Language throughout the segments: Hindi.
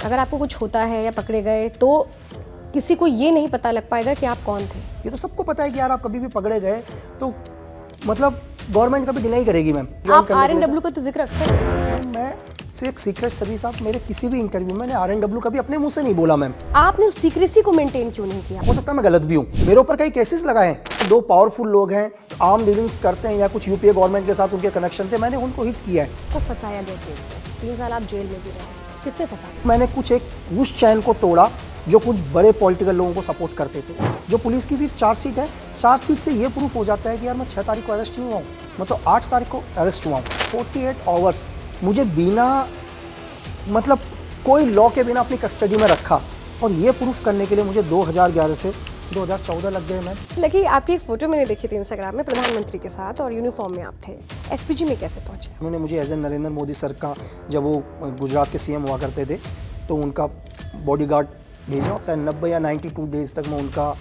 अगर आपको कुछ होता है या पकड़े गए तो किसी को ये नहीं पता लग पाएगा कि आप कौन थे। ये तो सबको पता है कि यार आप कभी भी पकड़े गए तो मतलब गवर्नमेंट कभी डिनाई करेगी मैम। आप आरएनडब्ल्यू का तो जिक्र अक्सर मैं से एक सीक्रेट सर्विस, आप मेरे किसी भी इंटरव्यू में मैंने आरएनडब्ल्यू कभी अपने मुंह से नहीं बोला मैम। आपने उस सीक्रेसी को मेंटेन क्यों नहीं किया? हो सकता है मैं गलत भी हूँ, मेरे ऊपर कई केसेस लगाए हैं। दो पावरफुल लोग हैं, आर्म डीलिंग्स करते हैं या कुछ यूपीए गवर्नमेंट के साथ उनके कनेक्शन थे, मैंने उनको हिट किया है। को फंसाया गया केस में, 3 साल आप जेल में भी रहे, किसने फंसाया? मैंने कुछ एक उस चैन को तोड़ा जो कुछ बड़े पॉलिटिकल लोगों को सपोर्ट करते थे। जो पुलिस की फिर चार्जशीट है, चार्जशीट से ये प्रूफ हो जाता है कि यार मैं 6 तारीख को अरेस्ट नहीं हुआ हूँ, मैं तो 8 तारीख को अरेस्ट हुआ हूँ। 48 आवर्स मुझे बिना मतलब कोई लॉ के बिना अपनी कस्टडी में रखा, और ये प्रूफ करने के लिए मुझे 2011 से 2014 लग गए मैम। लकी, आपकी एक फोटो मैंने देखी थी इंस्टाग्राम में प्रधानमंत्री के साथ और यूनिफॉर्म में आप थे। एसपीजी में कैसे पहुंचे? उन्होंने मुझे as a Narendra Modi sir का, जब वो गुजरात के सीएम हुआ करते थे, तो उनका बॉडीगार्ड भेजा। शायद 90 या 92 डेज तक मैं उनका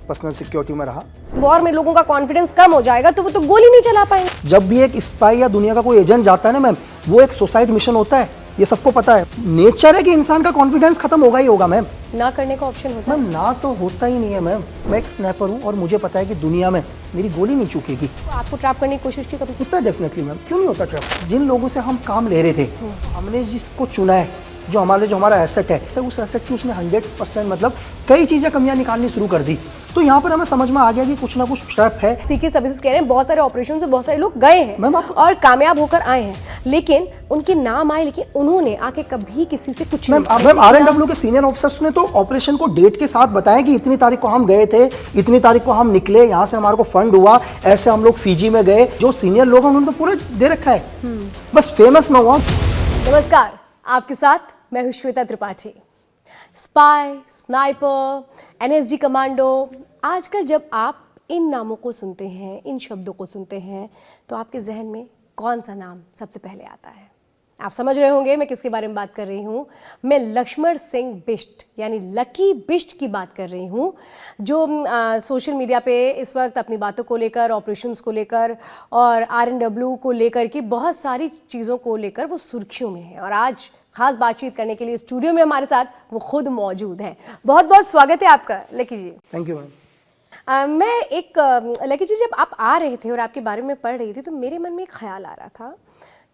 पर्सनल सिक्योरिटी में रहा। वॉर में लोगों का कॉन्फिडेंस कम हो जाएगा तो वो तो गोली नहीं चला पाएंगे। जब भी एक स्पाई या दुनिया का कोई एजेंट जाता है ना मैम, वो एक सुसाइड मिशन होता है, ये सबको पता है। नेचर है कि इंसान का कॉन्फिडेंस खत्म होगा ही होगा मैम। ना करने का ऑप्शन होता है मैम ना तो होता ही नहीं है मैम। मैं एक स्नैपर हूँ और मुझे पता है कि दुनिया में मेरी गोली नहीं चुकेगी। तो आपको ट्रैप करने की कोशिश की कभी? होता है डेफिनेटली मैम, क्यों नहीं होता ट्रैप। जिन लोगों से हम काम ले रहे थे, हमने जिसको चुना है, जो हमारा एसेट है, तो उस एसेट की उसने 100% मतलब कई चीज़ें कमियां निकालनी शुरू कर दी। तो यहाँ पर हमें समझ में आ गया कि कुछ ना कुछ ट्रैप है। सीक्रेट सर्विसेज कह रहे हैं बहुत सारे ऑपरेशन में बहुत सारे लोग गए हैं मैम और कामयाब होकर आए हैं, लेकिन उनके नाम आए, लेकिन उन्होंने आके कभी किसी से कुछ मैम आरएनडब्ल्यू के सीनियर ऑफिसर्स ने तो ऑपरेशन को डेट के साथ बताया कि इतनी तारीख को हम गए थे, इतनी तारीख को हम निकले, यहाँ से हमारे को फंड हुआ, ऐसे हम लोग फिजी में गए। जो सीनियर लोग हैं उन्होंने तो पूरे दे रखा है, बस फेमस ना हुआ। नमस्कार, आपके साथ मैं हूं Shweta Tripathi. Spy, sniper, NSG commando, आजकल जब आप इन नामों को सुनते हैं, इन शब्दों को सुनते हैं, तो आपके जहन में कौन सा नाम सबसे पहले आता है? आप समझ रहे होंगे मैं किसके बारे में बात कर रही हूँ। मैं लक्ष्मण सिंह बिष्ट यानी लकी बिष्ट की बात कर रही हूँ, जो सोशल मीडिया पे इस वक्त अपनी बातों को लेकर, ऑपरेशंस को लेकर और आरएनडब्ल्यू को लेकर की बहुत सारी चीज़ों को लेकर वो सुर्खियों में है। और आज खास बातचीत करने के लिए स्टूडियो में हमारे साथ वो खुद मौजूद हैं। बहुत बहुत स्वागत है आपका Lucky ji. Thank you ma'am. मैं एक लकी जी, जब आप आ रहे थे और आपके बारे में पढ़ रही थी, तो मेरे मन में एक ख्याल आ रहा था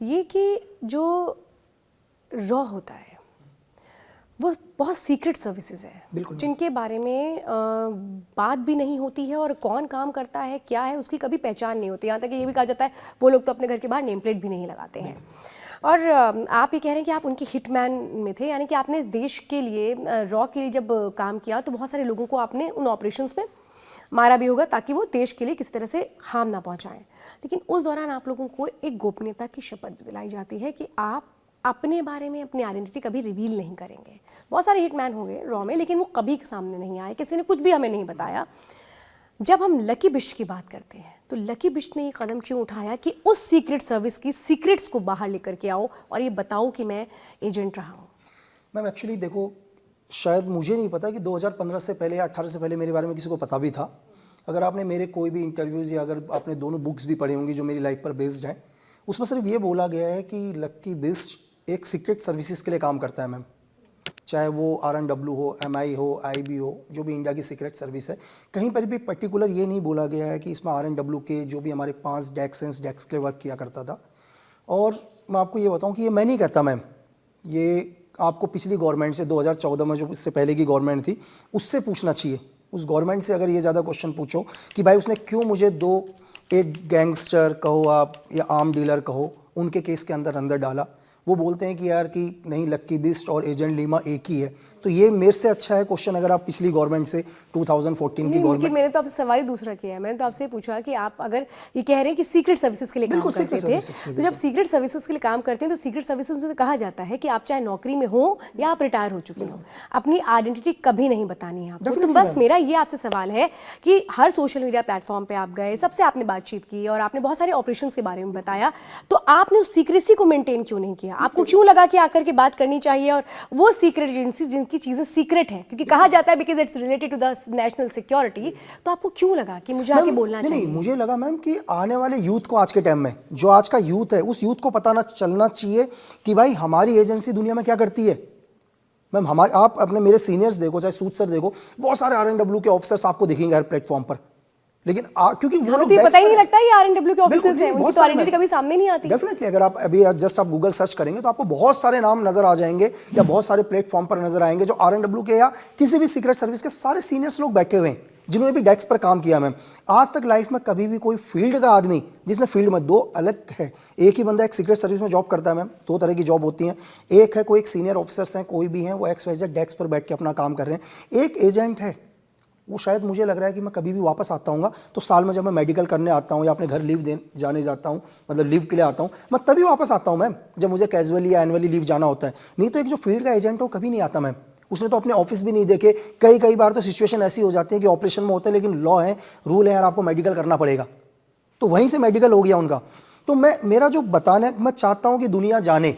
ये कि जो रॉ होता है वो बहुत सीक्रेट सर्विसेज है, जिनके बारे में बात भी नहीं होती है और कौन काम करता है, क्या है, उसकी कभी पहचान नहीं होती। यहाँ तक कि ये भी कहा जाता है वो लोग तो अपने घर के बाहर नेम प्लेट भी नहीं लगाते हैं। और आप ये कह रहे हैं कि आप उनके हिटमैन में थे, यानी कि आपने देश के लिए, रॉ के लिए जब काम किया तो बहुत सारे लोगों को आपने उन ऑपरेशंस में मारा भी होगा ताकि वो देश के लिए किसी तरह से हार्म ना पहुंचाएं। लेकिन उस दौरान आप लोगों को एक गोपनीयता की शपथ भी दिलाई जाती है कि आप अपने बारे में, अपनी आइडेंटिटी कभी रिवील नहीं करेंगे। बहुत सारे हिटमैन हो गए रॉ में, लेकिन वो कभी सामने नहीं आए, किसी ने कुछ भी हमें नहीं बताया। जब हम लकी बिष्ट की बात करते हैं तो लकी बिष्ट ने ये कदम क्यों उठाया कि उस सीक्रेट सर्विस की सीक्रेट्स को बाहर लेकर के आओ और ये बताओ कि मैं एजेंट रहा हूँ? मैम एक्चुअली देखो, शायद मुझे नहीं पता कि 2015 से पहले या 18 से पहले मेरे बारे में किसी को पता भी था। अगर आपने मेरे कोई भी इंटरव्यूज़ या अगर आपने दोनों बुक्स भी पढ़ी होंगी जो मेरी लाइफ पर बेस्ड हैं, उसमें सिर्फ ये बोला गया है कि लकी बिष्ट एक सीक्रेट सर्विसेज के लिए काम करता है मैम। चाहे वो आरएनडब्ल्यू हो, एमआई हो, आईबी हो, जो भी इंडिया की सीक्रेट सर्विस है, कहीं पर भी पर्टिकुलर ये नहीं बोला गया है कि इसमें आरएनडब्ल्यू के जो भी हमारे 5 डेस्क के वर्क किया करता था। और मैं आपको ये बताऊं कि ये मैं नहीं कहता मैम, ये आपको पिछली गवर्नमेंट से 2014 में जो इससे पहले की गवर्नमेंट थी उससे पूछना चाहिए। उस गवर्नमेंट से अगर ये ज़्यादा क्वेश्चन पूछो कि भाई उसने क्यों मुझे एक गैंगस्टर कहो आप या आर्म डीलर कहो, उनके केस के अंदर डाला, वो बोलते हैं कि यार कि नहीं, लक्की बिष्ट और एजेंट लीमा एक ही है। तो ये मेरे से अच्छा है क्वेश्चन अगर आप पिछली गवर्नमेंट से 2014 की गवर्नमेंट। मैंने तो आपसे सवाल दूसरा किया है। मैंने तो आपसे पूछा कि आप अगर ये कह रहे हैं कि सीक्रेट सर्विसेज के लिए काम करते थे, तो जब सीक्रेट सर्विसेज के लिए काम करते हैं तो सीक्रेट सर्विसेज में कहा जाता है कि आप चाहे नौकरी में हो या आप रिटायर हो चुके हो, अपनी आइडेंटिटी कभी नहीं बतानी है आपको। तो बस मेरा ये आपसे सवाल है कि हर सोशल मीडिया प्लेटफॉर्म पे आप गए, सबसे आपने बातचीत की और आपने बहुत सारे ऑपरेशन के बारे में बताया, तो आपने उस सीक्रेसी को मेंटेन क्यों नहीं किया? आपको क्यों लगा कि आकर के बात करनी चाहिए? और वो सीक्रेट एजेंसी जिनकी चीजें सीक्रेट है, क्योंकि कहा जाता है because it's related to the national security, तो आपको क्यों लगा कि मुझे आके बोलना चाहिए? नहीं, मुझे लगा मैम कि आने वाले यूथ को, आज के टाइम में जो आज का यूथ है, उस यूथ को पता ना चलना चाहिए कि भाई हमारी एजेंसी दुनिया में क्या करती है। मैम हमारे आप अपने मेरे सीनियर्स देखो, चाहे सूद सर देखो, बहुत सारे RNW के ऑफिसर्स आपको दिखेंगे हर प्लेटफॉर्म पर, लेकिन क्योंकि वो लोग तो ये पता ही नहीं लगता ये RNW के बिल्कुल ऑफिसर्स हैं, नहीं, उनकी बहुत तो सारे आइडेंटिटी मैम। कभी सामने नहीं आती। डेफिनेटली अगर आप अभी जस्ट आप गूगल सर्च करेंगे तो आपको बहुत सारे नाम नजर आ जाएंगे या बहुत सारे प्लेटफॉर्म पर नजर आएंगे जो RNW के या किसी भी सीक्रेट सर्विस के सारे सीनियर्स लोग बैठे हुए हैं जिन्होंने भी डेस्क पर काम किया। मैम आज तक लाइफ में कभी भी कोई फील्ड का आदमी जिसने फील्ड में, दो अलग है, एक ही बंदा एक सीक्रेट सर्विस में जॉब करता है मैम, दो तरह की जॉब होती हैं। एक है कोई एक सीनियर ऑफिसर्स हैं, कोई भी हैं, वो XYZ डेस्क पर बैठ के अपना काम कर रहे हैं। एक एजेंट है, वो शायद मुझे लग रहा है कि मैं कभी भी वापस आता हूँ तो साल में जब मैं मेडिकल करने आता हूँ या अपने घर लीव जाने जाता हूँ, मतलब लीव के लिए आता हूँ, मैं तभी वापस आता हूँ मैम जब मुझे कैजुअली या एनुअली लीव जाना होता है। नहीं तो एक जो फील्ड का एजेंट है वो कभी नहीं आता मैम, उसने तो अपने ऑफिस भी नहीं देखे। कई बार तो सिचुएशन ऐसी हो जाती है कि ऑपरेशन में होते हैं लेकिन लॉ है, रूल है यार आपको मेडिकल करना पड़ेगा, तो वहीं से मेडिकल हो गया उनका। तो मेरा जो बताने मैं चाहता हूँ कि दुनिया जाने,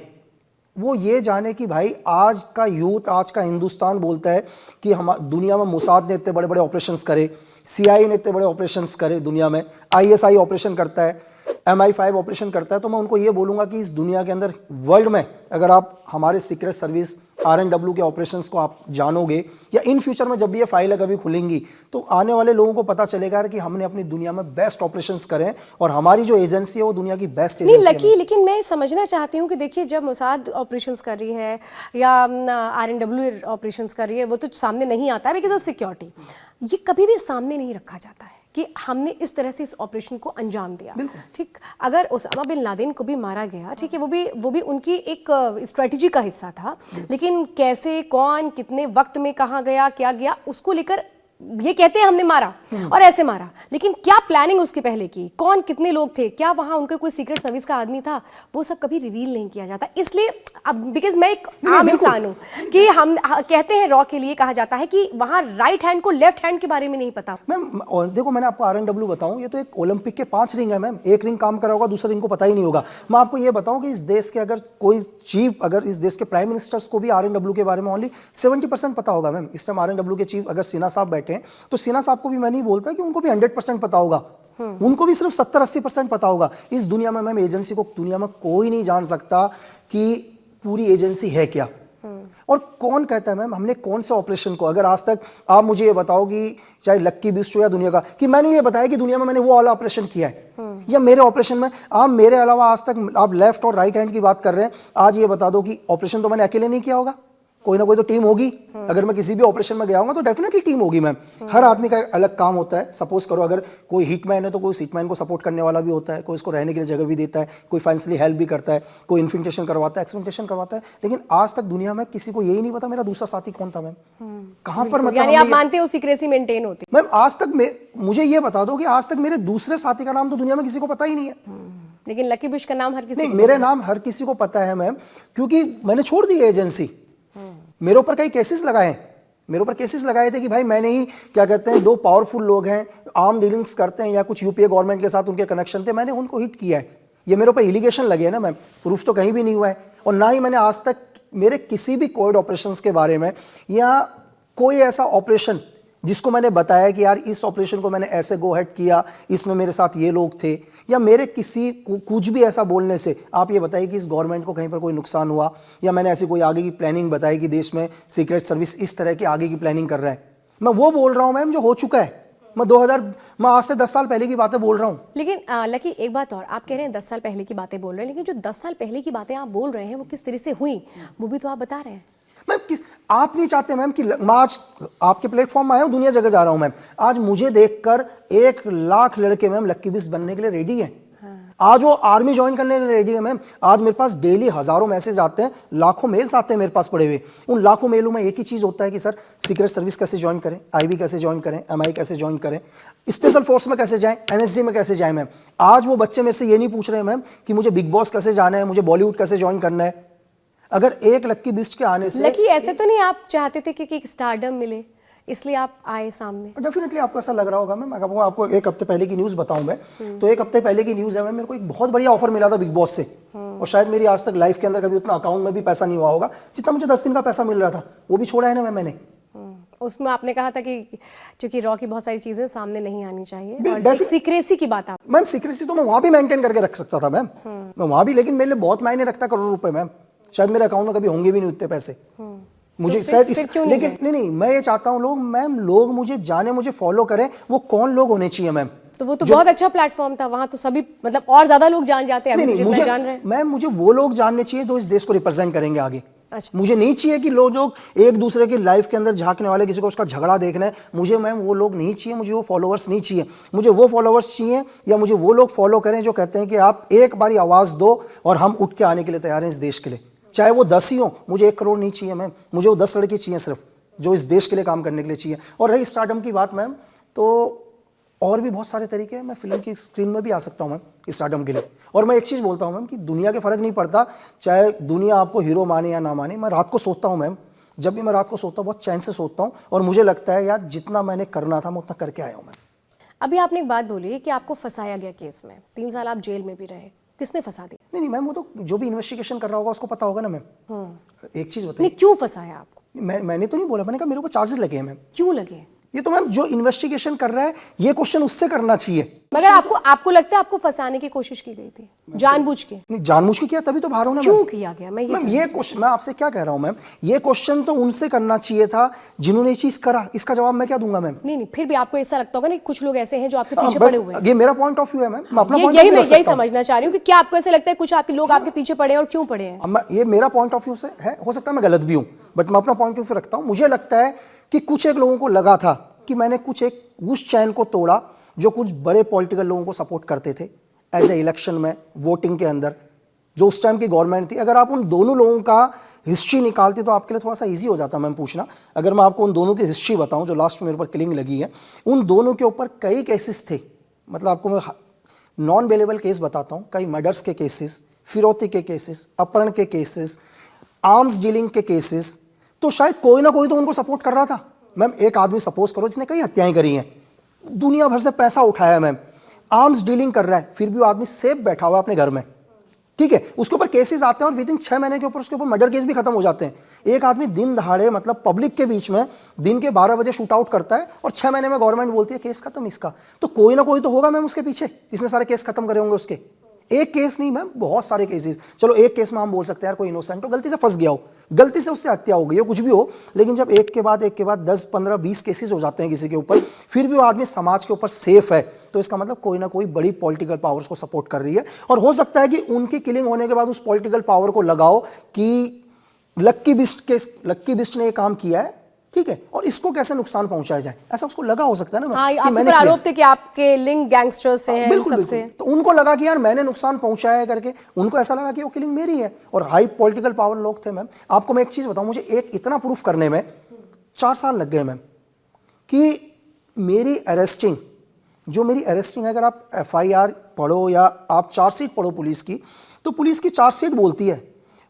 वो ये जाने कि भाई आज का यूथ, आज का हिंदुस्तान बोलता है कि हम दुनिया में मोसाद ने इतने बड़े बड़े ऑपरेशंस करे, CIA ने इतने बड़े ऑपरेशंस करे दुनिया में, ISI ऑपरेशन करता है, MI5 ऑपरेशन करता है। तो मैं उनको ये बोलूँगा कि इस दुनिया के अंदर, वर्ल्ड में, अगर आप हमारे सीक्रेट सर्विस RNW के ऑपरेशंस को आप जानोगे या इन फ्यूचर में जब भी ये फाइलें कभी खुलेंगी तो आने वाले लोगों को पता चलेगा कि हमने अपनी दुनिया में बेस्ट ऑपरेशंस करें और हमारी जो एजेंसी है वो दुनिया की बेस्ट नहीं एजेंसी लकी, लेकिन मैं समझना चाहती हूँ कि देखिए जब मोसाद ऑपरेशंस कर रही है या RNW ऑपरेशंस कर रही है, वो तो सामने नहीं आता है बिकॉज ऑफ सिक्योरिटी। ये कभी भी सामने नहीं रखा जाता है कि हमने इस तरह से इस ऑपरेशन को अंजाम दिया। ठीक, अगर उसामा बिन लादेन को भी मारा गया, ठीक है, वो भी उनकी एक स्ट्रेटजी का हिस्सा था, लेकिन कैसे, कौन, कितने वक्त में, कहाँ गया, क्या गया, उसको लेकर ये कहते हैं हमने मारा और ऐसे मारा, लेकिन क्या प्लानिंग उसके पहले की, कौन, कितने लोग थे, क्या वहां उनका कोई सीक्रेट सर्विस का आदमी था, वो सब कभी रिवील नहीं किया जाता। इसलिए अब बिकॉज मैं एक आम इंसान हूं कि हम कहते हैं रॉ के लिए कहा जाता है कि वहां राइट हैंड को लेफ्ट हैंड के बारे में नहीं पता। मैम और देखो मैंने आपको RNW बताऊं, ये तो एक ओलंपिक के 5 रिंग है मैम, एक रिंग काम करा होगा दूसरा रिंग को पता ही नहीं होगा। मैं आपको ये बताऊं कि इस देश के अगर कोई चीफ, अगर इस देश के प्राइम मिनिस्टर्स को भी RNW के बारे में ओनली 70% पता होगा मैम। इस टाइम RNW के चीफ अगर सिन्हा साहब बैठे हैं तो सिन्हा साहब को भी मैं नहीं बोलता कि उनको भी 100% पता होगा, उनको भी सिर्फ 70-80% पता होगा। इस दुनिया में मैम एजेंसी को दुनिया में कोई नहीं जान सकता कि पूरी एजेंसी है क्या और कौन कहता है मैम हमने कौन से ऑपरेशन को। अगर आज तक आप मुझे ये बताओ कि चाहे लक्की बिस्ट हो या दुनिया का, कि मैंने ये बताया कि दुनिया में मैंने वो वाला ऑपरेशन किया है या मेरे ऑपरेशन में, आप मेरे अलावा आज तक आप लेफ्ट और राइट हैंड की बात कर रहे हैं, आज ये बता दो कि ऑपरेशन तो मैंने अकेले नहीं किया होगा, कोई ना कोई तो टीम होगी। अगर मैं किसी भी ऑपरेशन में गया हूं तो डेफिनेटली टीम होगी मैम। हर आदमी का अलग काम होता है। सपोज करो अगर कोई हिटमैन है तो कोई हिटमैन को सपोर्ट करने वाला भी होता है, कोई इसको रहने के लिए जगह भी देता है, कोई फाइनेंशियली हेल्प भी करता है, कोई इन्फिल्ट्रेशन करवाता है, एक्सपेक्टेशन करवाता है। लेकिन आज तक दुनिया में किसी को यही नहीं पता मेरा दूसरा साथी कौन था मैम, कहां पर, मतलब यानी आप मानते हो सीक्रेसी मेंटेन होती है। मैम आज तक मुझे ये बता दो कि आज तक मेरे दूसरे साथी का नाम तो दुनिया में किसी को पता ही नहीं है। लेकिन लकी बिश का नाम हर किसी नहीं, मेरे नाम हर किसी को पता है मैम, क्योंकि मैंने छोड़ दी एजेंसी। मेरे ऊपर कई केसेस लगाए, मेरे ऊपर केसेस लगाए थे कि भाई मैंने ही, क्या कहते हैं, 2 पावरफुल लोग हैं, आर्म डीलिंग्स करते हैं या कुछ यूपीए गवर्नमेंट के साथ उनके कनेक्शन थे, मैंने उनको हिट किया है। ये मेरे ऊपर इलिगेशन लगे हैं ना मैम, प्रूफ तो कहीं भी नहीं हुआ है। और ना ही मैंने आज तक मेरे किसी भी कोविड ऑपरेशंस के बारे में या कोई ऐसा ऑपरेशन जिसको मैंने बताया कि यार इस ऑपरेशन को मैंने ऐसे गो हेड किया, इसमें मेरे साथ ये लोग थे, या मेरे किसी कुछ भी ऐसा बोलने से आप ये बताइए कि इस गवर्नमेंट को कहीं पर कोई नुकसान हुआ, या मैंने ऐसी कोई आगे की प्लानिंग बताई कि देश में सीक्रेट सर्विस इस तरह की आगे की प्लानिंग कर रहा है। मैं वो बोल रहा हूं मैम जो हो चुका है। मैं आज से 10 साल पहले की बातें बोल रहा हूं। लेकिन लकी एक बात और, आप कह रहे हैं 10 साल पहले की बातें बोल रहे हैं, लेकिन जो 10 साल पहले की बातें आप बोल रहे हैं वो किस तरह से हुई वो भी तो आप बता रहे हैं। मैम आप नहीं चाहते मैम कि मैं आज आपके प्लेटफॉर्म में आया हूं, दुनिया जगह जा रहा हूं मैम, आज मुझे देखकर 1 लाख लड़के मैम लक्की बिस्ट बनने के लिए रेडी हैं। आज वो आर्मी ज्वाइन करने के लिए रेडी है मैम। आज मेरे पास डेली हजारों मैसेज आते हैं, लाखों मेल्स आते हैं मेरे पास पड़े हुए। उन लाखों मेलों में एक ही चीज होता है कि सर सीक्रेट सर्विस कैसे ज्वाइन करें, IB कैसे ज्वाइन करें, MI कैसे ज्वाइन करें, स्पेशल फोर्स में कैसे जाएं, NSG में कैसे जाएं मैम। आज वो बच्चे मेरे से ये नहीं पूछ रहे मैम कि मुझे बिग बॉस कैसे जाना है, मुझे बॉलीवुड कैसे ज्वाइन करना है। अगर एक लक्की बिस्ट के आने से, लकी ऐसे तो नहीं आप चाहते थे कि एक स्टारडम मिले इसलिए आप आए सामने? डेफिनेटली आपको ऐसा लग रहा होगा मैम। अगर आपको 1 हफ्ते पहले की न्यूज़ बताऊं मैं, तो 1 हफ्ते पहले की न्यूज़ है मैम, मेरे को एक बहुत बढ़िया ऑफर मिला था बिग बॉस से, और शायद मेरी आज तक लाइफ के अंदर कभी उतना अकाउंट में भी पैसा नहीं हुआ होगा जितना मुझे 10 दिन का पैसा मिल रहा था। वो भी छोड़ा है ना मैंने। उसमें आपने कहा था कि चूंकि रॉ की बहुत सारी चीजें सामने नहीं आनी चाहिए और एक सीक्रेसी की बात आप मैम, सीक्रेसी तो मैं वहां भी मेंटेन करके रख सकता था मैम, मैं वहां भी, लेकिन मेरे लिए बहुत मायने रखता करोड़ों रुपए मैम। शायद मेरे अकाउंट में कभी होंगे भी नहीं उतने पैसे। मुझे फिर- शायद फिर इस क्यों नहीं लेकिन गए? नहीं, मैं ये चाहता हूँ लोग मुझे जाने, मुझे फॉलो करें। वो कौन लोग होने चाहिए मैम? तो वो तो बहुत अच्छा प्लेटफॉर्म था, वहां तो सभी मतलब और ज्यादा लोग जान जाते हैं, अभी नहीं तो नहीं, जितना जान रहे हैं। मैम मुझे वो लोग जानने चाहिए जो इस देश को रिप्रेजेंट करेंगे आगे। अच्छा। मुझे नहीं चाहिए कि लोग एक दूसरे की लाइफ के अंदर झांकने वाले, किसी को उसका झगड़ा देखना है। मुझे मैम वो लोग नहीं चाहिए, मुझे वो फॉलोअर्स नहीं चाहिए। मुझे वो फॉलोअर्स चाहिए या मुझे वो लोग फॉलो करें जो कहते हैं कि आप एक बारी आवाज दो और हम उठ के आने के लिए तैयार हैं इस देश के लिए, चाहे वो 10 ही हो। मुझे 1 करोड़ नहीं चाहिए मैम, मुझे वो 10 लड़के चाहिए सिर्फ, जो इस देश के लिए काम करने के लिए चाहिए। और रही स्टार्टअप की बात मैम, तो और भी बहुत सारे तरीके हैं। मैं फिल्म की स्क्रीन में भी आ सकता हूँ मैम स्टार्टअप के लिए। और मैं एक चीज़ बोलता हूँ मैम कि दुनिया के फर्क नहीं पड़ता, चाहे दुनिया आपको हीरो माने या ना माने। मैं रात को सोता हूँ मैम, जब भी मैं रात को सोता हूँ बहुत चैन से सोता हूँ, और मुझे लगता है यार जितना मैंने करना था मैं उतना करके आया हूँ मैम। अभी आपने एक बात बोली कि आपको फंसाया गया केस में, 3 साल आप जेल में भी रहे, किसने फंसा दिया? नहीं नहीं मैम, वो तो जो भी इन्वेस्टिगेशन कर रहा होगा उसको पता होगा ना मैम। एक चीज़ नहीं, बताइए, क्यों फंसाया आपको? मैंने तो नहीं बोला, मैंने कहा मेरे ऊपर चार्जेस लगे हैं मैम। क्यों लगे? ये तो मैम जो इन्वेस्टिगेशन कर रहा है ये क्वेश्चन उससे करना चाहिए। मगर आपको लगता है आपको फंसाने की कोशिश की गई थी जानबूझ के? नहीं, जानबूझ के किया तभी तो बाहर हो ना क्यों मैम। किया गया? मैं ये मैम ये क्वेश्चन मैं आपसे क्या कह रहा हूं मैम, ये क्वेश्चन तो उनसे करना चाहिए था जिन्होंने ये चीज करा। इसका जवाब मैं क्या दूंगा मैम? नहीं, फिर भी आपको ऐसा लगता होगा ना, कुछ लोग ऐसे हैं जो आपके हाँ, पीछे बस पड़े हुए हैं। ये मेरा पॉइंट ऑफ व्यू है मैम, मैं अपना पॉइंट यही मैं यही समझना चाह रही हूँ कि क्या आपको ऐसे लगता है कुछ आपके लोग आपके पीछे पड़े हैं, और क्यों पड़े हैं? ये मेरा पॉइंट ऑफ व्यू से है, हो सकता है मैं गलत भी हूं, बट मैं अपना पॉइंट ऑफ व्यू रखता हूं। मुझे लगता है कि कुछ एक लोगों को लगा था कि मैंने कुछ एक उस चैन को तोड़ा जो कुछ बड़े पॉलिटिकल लोगों को सपोर्ट करते थे एज ए इलेक्शन में, वोटिंग के अंदर, जो उस टाइम की गवर्नमेंट थी। अगर आप उन दोनों लोगों का हिस्ट्री निकालती तो आपके लिए थोड़ा सा इजी हो जाता मैम पूछना। अगर मैं आपको उन दोनों की हिस्ट्री बताऊं जो लास्ट में मेरे ऊपर किलिंग लगी है, उन दोनों के ऊपर कई केसेस थे। मतलब आपको मैं नॉन बेलेबल केस बताता हूं, कई मर्डर्स के केसेस, फिरौती के केसेस, अपहरण के केसेस, आर्म्स डीलिंग के केसेस। तो शायद कोई ना कोई तो उनको सपोर्ट कर रहा था मैम। एक आदमी सपोज करो जिसने कई हत्याएं करी हैं, दुनिया भर से पैसा उठाया मैम, आर्म्स डीलिंग कर रहा है, फिर भी वो आदमी सेफ बैठा हुआ है अपने घर में, ठीक है। उसके ऊपर केसेस आते हैं और विद इन 6 महीने के ऊपर उसके ऊपर मर्डर केस भी खत्म हो जाते हैं। एक आदमी दिन दहाड़े, मतलब पब्लिक के बीच में दिन के 12 बजे शूट आउट करता है और 6 महीने में गवर्नमेंट बोलती है केस खत्म इसका। तो कोई ना कोई तो होगा मैम उसके पीछे जिसने सारे केस खत्म करे होंगे उसके। एक केस नहीं मैम, बहुत सारे केसेस। चलो एक केस में हम बोल सकते हैं यार कोई इनोसेंट हो, गलती से फंस गया हो, गलती से उससे हत्या हो गई हो, कुछ भी हो। लेकिन जब एक के बाद 10, 15, 20 केसेस हो जाते हैं किसी के ऊपर, फिर भी वो आदमी समाज के ऊपर सेफ है, तो इसका मतलब कोई ना कोई बड़ी पॉलिटिकल पावर्स को सपोर्ट कर रही है। और हो सकता है कि उनकी किलिंग होने के बाद उस पॉलिटिकल पावर को लगाओ कि लक्की बिस्ट ने ये काम किया है, ठीक है, और इसको कैसे नुकसान पहुंचाया जाए, ऐसा उसको लगा हो सकता है ना। हाँ, कि आपके मैंने ऊपर किया। आरोप थे कि आपके लिंक गैंगस्टर्स से हैं, बिल्कुल सबसे। बिल्कुल, तो उनको लगा कि यार मैंने नुकसान पहुंचाया है करके, उनको ऐसा लगा कि वो किलिंग मेरी है। और हाई पॉलिटिकल पावर लोग थे मैम। आपको मैं एक चीज बताऊं, मुझे एक इतना प्रूफ करने में 4 साल लग गए मैम कि मेरी अरेस्टिंग, अगर आप FIR पढ़ो या आप चार्जशीट पढ़ो पुलिस की, तो पुलिस की चार्जशीट बोलती है,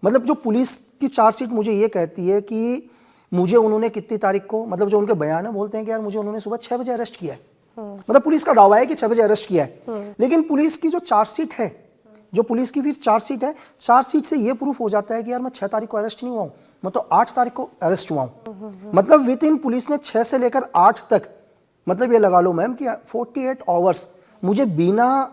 मतलब जो पुलिस की चार्जशीट मुझे ये कहती है कि मुझे उन्होंने कितनी तारीख को, मतलब जो उनके बयान है, बोलते हैं कि यार मुझे उन्होंने सुबह 6 बजे अरेस्ट किया है। मतलब पुलिस का दावा है कि 6 बजे अरेस्ट किया है। लेकिन पुलिस की जो चार्जशीट है, जो पुलिस की फिर चार्जशीट है, चार्जशीट से ये प्रूफ हो जाता है कि यार मैं 6 तारीख को अरेस्ट नहीं हुआ हूं, मैं तो 8 तारीख को अरेस्ट हुआ हूं। मतलब विद इन पुलिस ने 6 से लेकर 8 तक, मतलब ये लगा लो मैम कि 48 आवर्स मुझे बिना,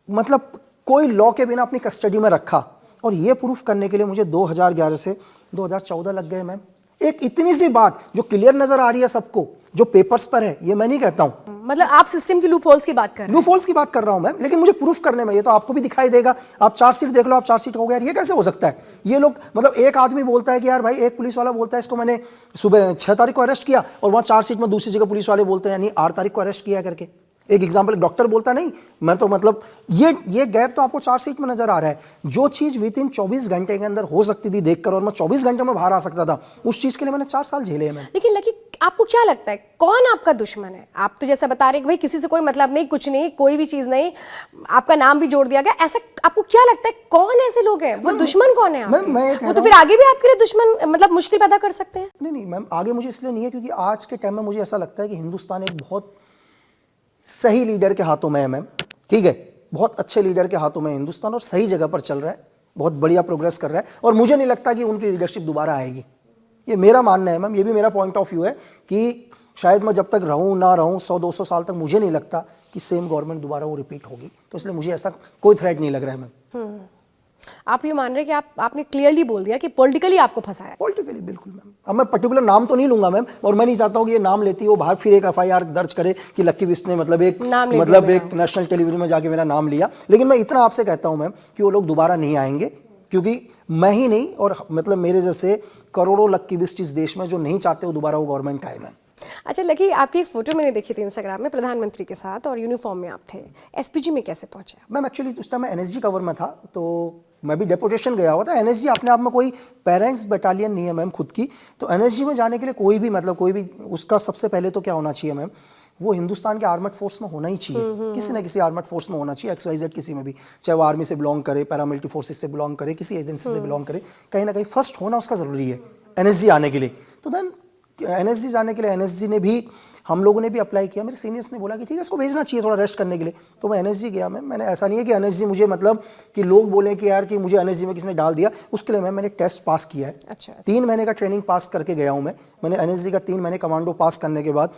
मतलब कोई लॉ के बिना अपनी कस्टडी में रखा। और ये प्रूफ करने के लिए मुझे 2011 से 2014 लग गए मैम। एक इतनी सी बात जो क्लियर नजर आ रही है सबको, जो पेपर्स पर है, ये मैं नहीं कहता हूं। मतलब आप सिस्टम की लूप होल्स की बात कर रहे हैं? लूप होल्स की बात कर रहा हूं मैम, लेकिन मुझे प्रूफ करने में, ये तो आपको भी दिखाई देगा, आप चार्जशीट देख लो, आप चार्जशीट हो गया, ये कैसे हो सकता है? ये लोग, मतलब एक आदमी बोलता है कि यार भाई, एक पुलिस वाला बोलता है इसको मैंने सुबह 6 तारीख को अरेस्ट किया, और वहां चार्जशीट में दूसरी जगह पुलिस वाले बोलते हैं यानी 8 तारीख को अरेस्ट किया करके। एक एग्जाम्पल, डॉक्टर बोलता नहीं, मैं तो, मतलब ये गैप तो आपको चार्जशीट में नजर आ रहा है। जो चीज विद इन 24 घंटे के अंदर हो सकती थी देखकर, और मैं 24 घंटे में बाहर आ सकता था, उस चीज के लिए मैंने 4 साल झेले हैं। लेकिन लकी, आपको क्या लगता है कौन आपका दुश्मन है? आप तो जैसा बता रहे हैं कि भाई किसी से कोई मतलब नहीं, कुछ नहीं, कोई भी चीज नहीं, आपका नाम भी जोड़ दिया गया, ऐसा आपको क्या लगता है कौन ऐसे लोग हैं? वो दुश्मन कौन है आपके? वो तो फिर आगे भी आपके लिए दुश्मन, मतलब मुश्किल पैदा कर सकते हैं। नहीं मैम, आगे मुझे इसलिए नहीं है क्योंकि आज के टाइम में मुझे ऐसा लगता है कि हिंदुस्तान एक बहुत सही लीडर के हाथों में है मैम, ठीक है, बहुत अच्छे लीडर के हाथों में हिंदुस्तान, और सही जगह पर चल रहा है, बहुत बढ़िया प्रोग्रेस कर रहा है। और मुझे नहीं लगता कि उनकी लीडरशिप दोबारा आएगी, ये मेरा मानना है मैम। ये भी मेरा पॉइंट ऑफ व्यू है कि शायद मैं जब तक रहूं ना रहूं 100-200 साल तक, मुझे नहीं लगता कि सेम गवर्नमेंट दोबारा वो रिपीट होगी। तो इसलिए मुझे ऐसा कोई थ्रेट नहीं लग रहा है मैम। आप ये मान रहे हैं कि आपने क्लियरली बोल दिया कि पॉलिटिकली आपको फंसाया। पॉलिटिकली बिल्कुल मैम। अब मैं पर्टिकुलर नाम तो नहीं लूंगा मैम, और मैं नहीं चाहता हूँ कि ये नाम लेती है वो बाहर फिर एक एफआईआर दर्ज करे कि लक्की बिस्ट ने मतलब एक नेशनल टेलीविजन में जाके मेरा नाम लिया। लेकिन मैं इतना आपसे कहता हूँ मैम कि वो लोग दोबारा नहीं आएंगे, क्योंकि मैं ही नहीं और मतलब मेरे जैसे करोड़ों लक्की बिस्ट इस देश में जो नहीं चाहते वो दोबारा वो गवर्नमेंट आए मैम। अच्छा लकी, आपकी एक फोटो मैंने देखी थी इंस्टाग्राम में प्रधानमंत्री के साथ और यूनिफॉर्म में आप थे, एसपीजी में कैसे पहुंचे? मैम एक्चुअली उस टाइम मैं एनएसजी कवर में था, तो मैं भी डेपुटेशन गया हुआ था। एनएसजी अपने आप में कोई पेरेंट्स बटालियन नहीं है मैम खुद की, तो एनएसजी में जाने के लिए कोई भी उसका सबसे पहले तो क्या होना चाहिए मैम, वो हिंदुस्तान के आर्मड फोर्स में होना ही चाहिए, किसी ना किसी आर्मड फोर्स में होना चाहिए, XYZ किसी में भी, चाहे वो आर्मी से बिलोंग करे, पैरामिलिट्री फोर्सेस से बिलोंग करे, किसी एजेंसी से बिलोंग करे, कहीं ना कहीं फर्स्ट होना उसका ज़रूरी है एनएसजी आने के लिए। तो देन एनएसजी जाने के लिए एनएसजी ने भी, हम लोगों ने भी अप्लाई किया। मेरे सीनियर्स ने बोला कि ठीक है इसको भेजना चाहिए थोड़ा रेस्ट करने के लिए, तो मैं एनएसजी गया। मैंने ऐसा नहीं है कि एनएसजी मुझे मतलब कि लोग बोले कि यार कि मुझे एनएसजी में किसने डाल दिया, उसके लिए मैंने टेस्ट पास किया है। अच्छा। 3 महीने का ट्रेनिंग पास करके गया हूँ मैंने एनएसजी का 3 महीने कमांडो पास करने के बाद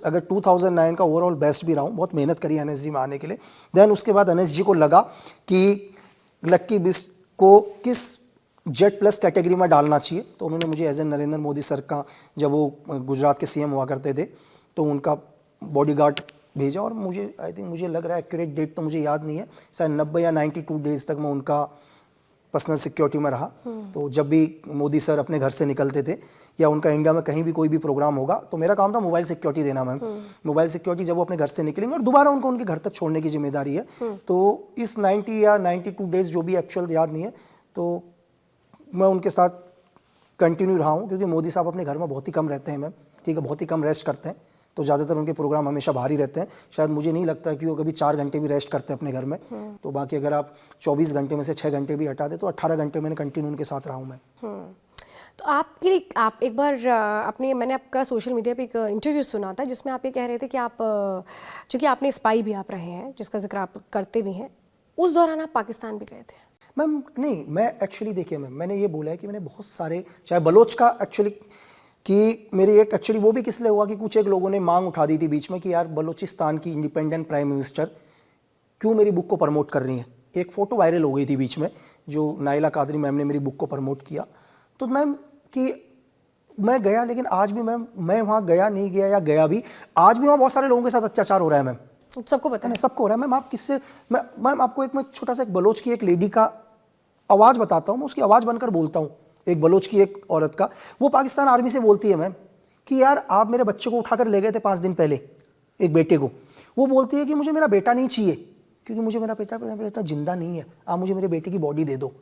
अगर 2009 का ओवरऑल बेस्ट भी रहा हूँ, बहुत मेहनत करी एनएसजी में आने के लिए। देन उसके बाद एनएसजी को लगा कि लक्की बिस्ट को किस जेड प्लस कैटेगरी में डालना चाहिए, तो उन्होंने मुझे as a Narendra Modi sir का, जब वो गुजरात के सीएम हुआ करते थे, तो उनका बॉडीगार्ड भेजा और मुझे आई थिंक मुझे लग रहा है एक्यूरेट डेट तो मुझे याद नहीं है, शायद 90 या 92 डेज तक मैं उनका पर्सनल सिक्योरिटी में रहा। तो जब भी मोदी सर अपने घर से निकलते थे या उनका इंडिया में कहीं भी कोई भी प्रोग्राम होगा, तो मेरा काम था मोबाइल सिक्योरिटी देना मैम। मोबाइल सिक्योरिटी जब वो अपने घर से निकलेंगे और दोबारा उनको उनके घर तक छोड़ने की जिम्मेदारी है। तो इस 90 या 92 डेज जो भी एक्चुअल याद नहीं है, तो मैं उनके साथ कंटिन्यू रहा हूँ, क्योंकि मोदी साहब अपने घर में बहुत ही कम रहते हैं मैम, ठीक है, बहुत ही कम रेस्ट करते हैं, तो ज़्यादातर उनके प्रोग्राम हमेशा बाहर ही रहते हैं। शायद मुझे नहीं लगता कि वो कभी 4 घंटे भी रेस्ट करते हैं अपने घर में। तो बाकी अगर आप 24 घंटे में से 6 घंटे भी हटा दे तो 18 घंटे मैंने कंटिन्यू उनके साथ रहा हूँ मैं। तो आपके लिए आप एक बार मैंने आपका सोशल मीडिया पे एक इंटरव्यू सुना था जिसमें आप ये कह रहे थे कि आप, चूँकि आपने स्पाई भी आप रहे हैं, जिसका जिक्र आप करते भी हैं, उस दौरान आप पाकिस्तान भी गए थे? मैम नहीं, मैं एक्चुअली देखिए मैम, मैंने ये बोला है कि मैंने बहुत सारे, चाहे बलोच का एक्चुअली कि मेरी एक एक्चुअली वो भी किस लिए हुआ कि कुछ एक लोगों ने मांग उठा दी थी बीच में कि यार बलूचिस्तान की इंडिपेंडेंट प्राइम मिनिस्टर क्यों मेरी बुक को प्रमोट कर रही हैं। एक फ़ोटो वायरल हो गई थी बीच में, जो नाइला कादरी मैम ने मेरी बुक को प्रमोट किया। तो मैम कि मैं गया, लेकिन आज भी मैम मैं वहाँ गया नहीं गया या गया भी, आज भी वहाँ बहुत सारे लोगों के साथ अत्याचार हो रहा है मैम, सबको पता है, सबको हो रहा है मैम। आप किससे, मैम आपको एक मैं छोटा सा एक बलोच की एक लेडी का आवाज़ बताता हूँ, मैं उसकी आवाज़ बनकर बोलता हूँ। एक बलोच की एक औरत का, वो पाकिस्तान आर्मी से बोलती है मैम कि यार आप मेरे बच्चे को उठाकर ले गए थे 5 दिन पहले, एक बेटे को। वो बोलती है कि मुझे मेरा बेटा नहीं चाहिए, क्योंकि मुझे मेरा बेटा जिंदा नहीं है, आप मुझे मेरे बेटे की बॉडी दे दो।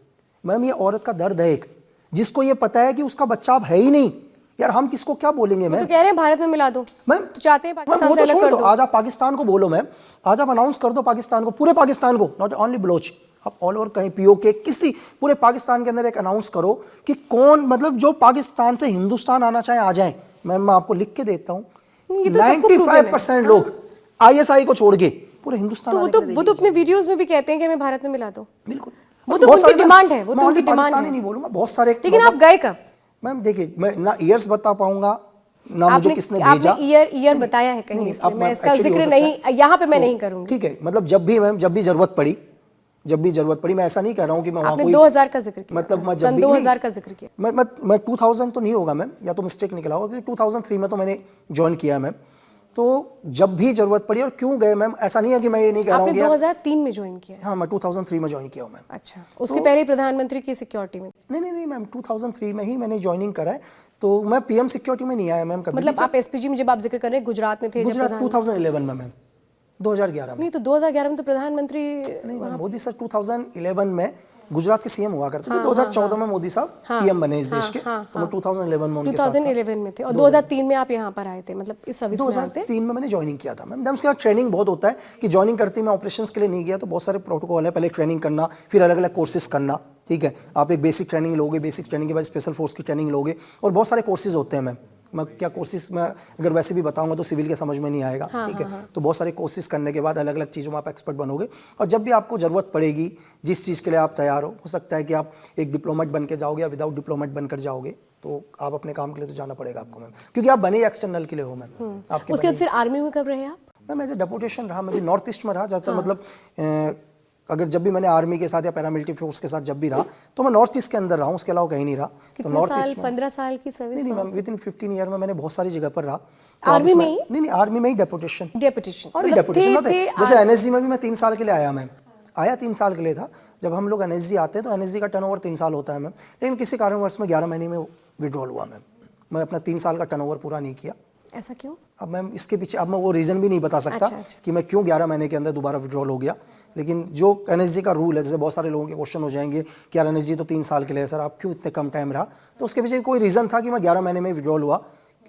मैम ये औरत का दर्द है एक, जिसको ये पता है कि उसका बच्चा अब है ही नहीं। यार हम किसको क्या बोलेंगे मैम? तो कह रहे हैं भारत में मिला दो मैम, तो चाहते हैं पाकिस्तान से अलग कर दो। आज आप पाकिस्तान को बोलो मैम, आज आप अनाउंस कर दो पाकिस्तान को, पूरे पाकिस्तान को, नॉट ओनली बलोच, आप ऑल ओवर कहीं POK किसी पूरे पाकिस्तान के अंदर एक अनाउंस करो कि कौन मतलब जो पाकिस्तान से हिंदुस्तान आना चाहे आ जाए। मैम मैं आपको लिख के देता हूँ, 95% लोग ISI को छोड़ के पूरे हिंदुस्तान। वो तो अपने वीडियोस में भी कहते हैं कि हमें भारत में मिला दो। बिल्कुल, वो तो उनकी डिमांड है, वो तो उनकी डिमांड है। नहीं बोलूंगा, बहुत सारे। लेकिन आप गए कब? मैम देखिए, मैं ना ईयर्स बता पाऊंगा ना मुझे किसने भेजा। आपने ईयर बताया है कहीं, इसलिए मैं इसका जिक्र नहीं यहाँ पे मैं नहीं करूंगी। ठीक है, मतलब जब भी जरूरत पड़ी, मैं ऐसा नहीं कह रहा हूँ कि मैं वहाँ कोई 2000 का जिक्र किया, मतलब मैं सन 2000 का जिक्र किया। मैं 2000 तो नहीं होगा मैम, या तो मिस्टेक निकला होगा, क्योंकि 2003 में तो मैंने ज्वाइन किया मैम। तो जब भी जरूरत पड़ी और क्यों गए मैम, ऐसा नहीं है कि मैं ये नहीं कह रहा हूँ। आपने 2003 में ज्वाइन किया? हाँ, मैं 2003 में ज्वाइन किया हूँ मैम। अच्छा, उसके पहले प्रधानमंत्री की सिक्योरिटी में? नहीं मैम, 2003 में ही मैंने ज्वाइनिंग करा है, तो मैं PM सिक्योरिटी में नहीं आया मैम कभी। मतलब आप SPG में जब आप जिक्र कर रहे हैं गुजरात में थे? गुजरात 2011 में मैम, 2011 में। नहीं तो 2011 में तो प्रधानमंत्री नहीं, मोदी सर 2011 में गुजरात के CM हुआ करते थे। 2014 में मोदी साहब PM बने इस देश के, तो मैं 2011 में उनके साथ था। 2011 में थे और 2003 में आप यहाँ पर आए थे, मतलब इस सर्विस में आए थे? 2003 में मैंने ज्वाइनिंग किया था मैम। उसके बाद ट्रेनिंग बहुत होता है कि ज्वाइनिंग करते ही मैं ऑपरेशंस के लिए नहीं गया, तो बहुत सारे प्रोटोकॉल है, पहले ट्रेनिंग करना, फिर अलग अलग कोर्सेज करना। ठीक है, आप एक बेसिक ट्रेनिंग लोगे, बेसिक ट्रेनिंग के बाद स्पेशल फोर्स की ट्रेनिंग लोगे, और बहुत सारे कोर्सेज होते हैं मैम। मैं क्या कोर्सेज में अगर वैसे भी बताऊंगा तो सिविल के समझ में नहीं आएगा। ठीक है, तो बहुत सारे कोर्सेज करने के बाद अलग अलग चीज़ों में आप एक्सपर्ट बनोगे, और जब भी आपको ज़रूरत पड़ेगी, जिस चीज़ के लिए आप तैयार हो सकता है कि आप एक डिप्लोमेट बन के जाओगे या विदाउट डिप्लोमेट बनकर जाओगे, तो आप अपने काम के लिए तो जाना पड़ेगा आपको मैम, क्योंकि आप बने एक्सटर्नल के लिए हो मैम। आपके उसके बाद फिर आर्मी में कब रहे आप? मैम एज ए डेपुटेशन रहा, मैं भी नॉर्थ ईस्ट में रहा ज़्यादातर, मतलब अगर जब भी मैंने आर्मी के साथ या पैरामिलिट्री फोर्स के साथ जब भी रहा तो मैं नॉर्थ ईस्ट के अंदर रहा हूँ, उसके अलावा कहीं नहीं रहा। तो कितने नॉर्थ साल? ईस्ट 15 साल की सर्विस? नहीं मैम, विद इन 15 ईयर में मैंने बहुत सारी जगह पर रहा। आर्मी में ही? नहीं, आर्मी में ही डेपुटेशन। डेपुटेशन डेपुटेशन होते हैं। जैसे एनएसजी में भी मैं 3 साल के लिए आया मैम, आया 3 साल के लिए था। जब हम लोग एनएसजी आते हैं तो एनएसजी का टर्नओवर 3 साल होता है मैम, लेकिन किसी कारणवश में 11 महीने में विड्रॉल हुआ मैम। मैं अपना 3 साल का टर्नओवर पूरा नहीं किया। ऐसा क्यों? अब मैम इसके पीछे अब मैं वो रीज़न भी नहीं बता सकता कि मैं क्यों 11 महीने के अंदर दोबारा विड्रॉल हो गया। लेकिन जो एनएसजी का रूल है, जैसे बहुत सारे लोगों के क्वेश्चन हो जाएंगे कि यार एनएसजी तो 3 साल के लिए है सर, आप क्यों इतने कम टाइम रहा, तो उसके पीछे कोई रीज़न था कि मैं 11 महीने में विड्रॉल हुआ।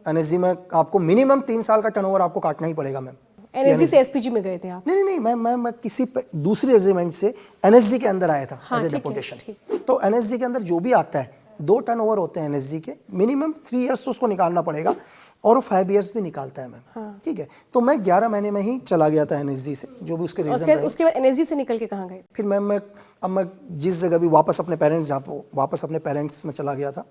एनएसजी में आपको मिनिमम 3 साल का टर्नओवर आपको काटना ही पड़ेगा मैम। एनएसजी से एसपीजी में गए थे आप? नहीं, मैं किसी दूसरी रेजिमेंट से एनएसजी के अंदर आया था एज ए डेपुटेशन। तो एनएसजी के अंदर जो भी आता है 2 टर्नओवर होते हैं एनएसजी के, मिनिमम 3 इयर्स तो उसको निकालना पड़ेगा और वो 5 इयर्स भी निकालता है मैम। ठीक है, तो मैं 11 महीने में ही चला गया था एनएसजी से, जो भी उसके रीजन रहे। उसके बाद एनएसजी से निकल के कहाँ गए? फिर मैं जिस जगह भी वापस अपने पेरेंट्स में चला गया था,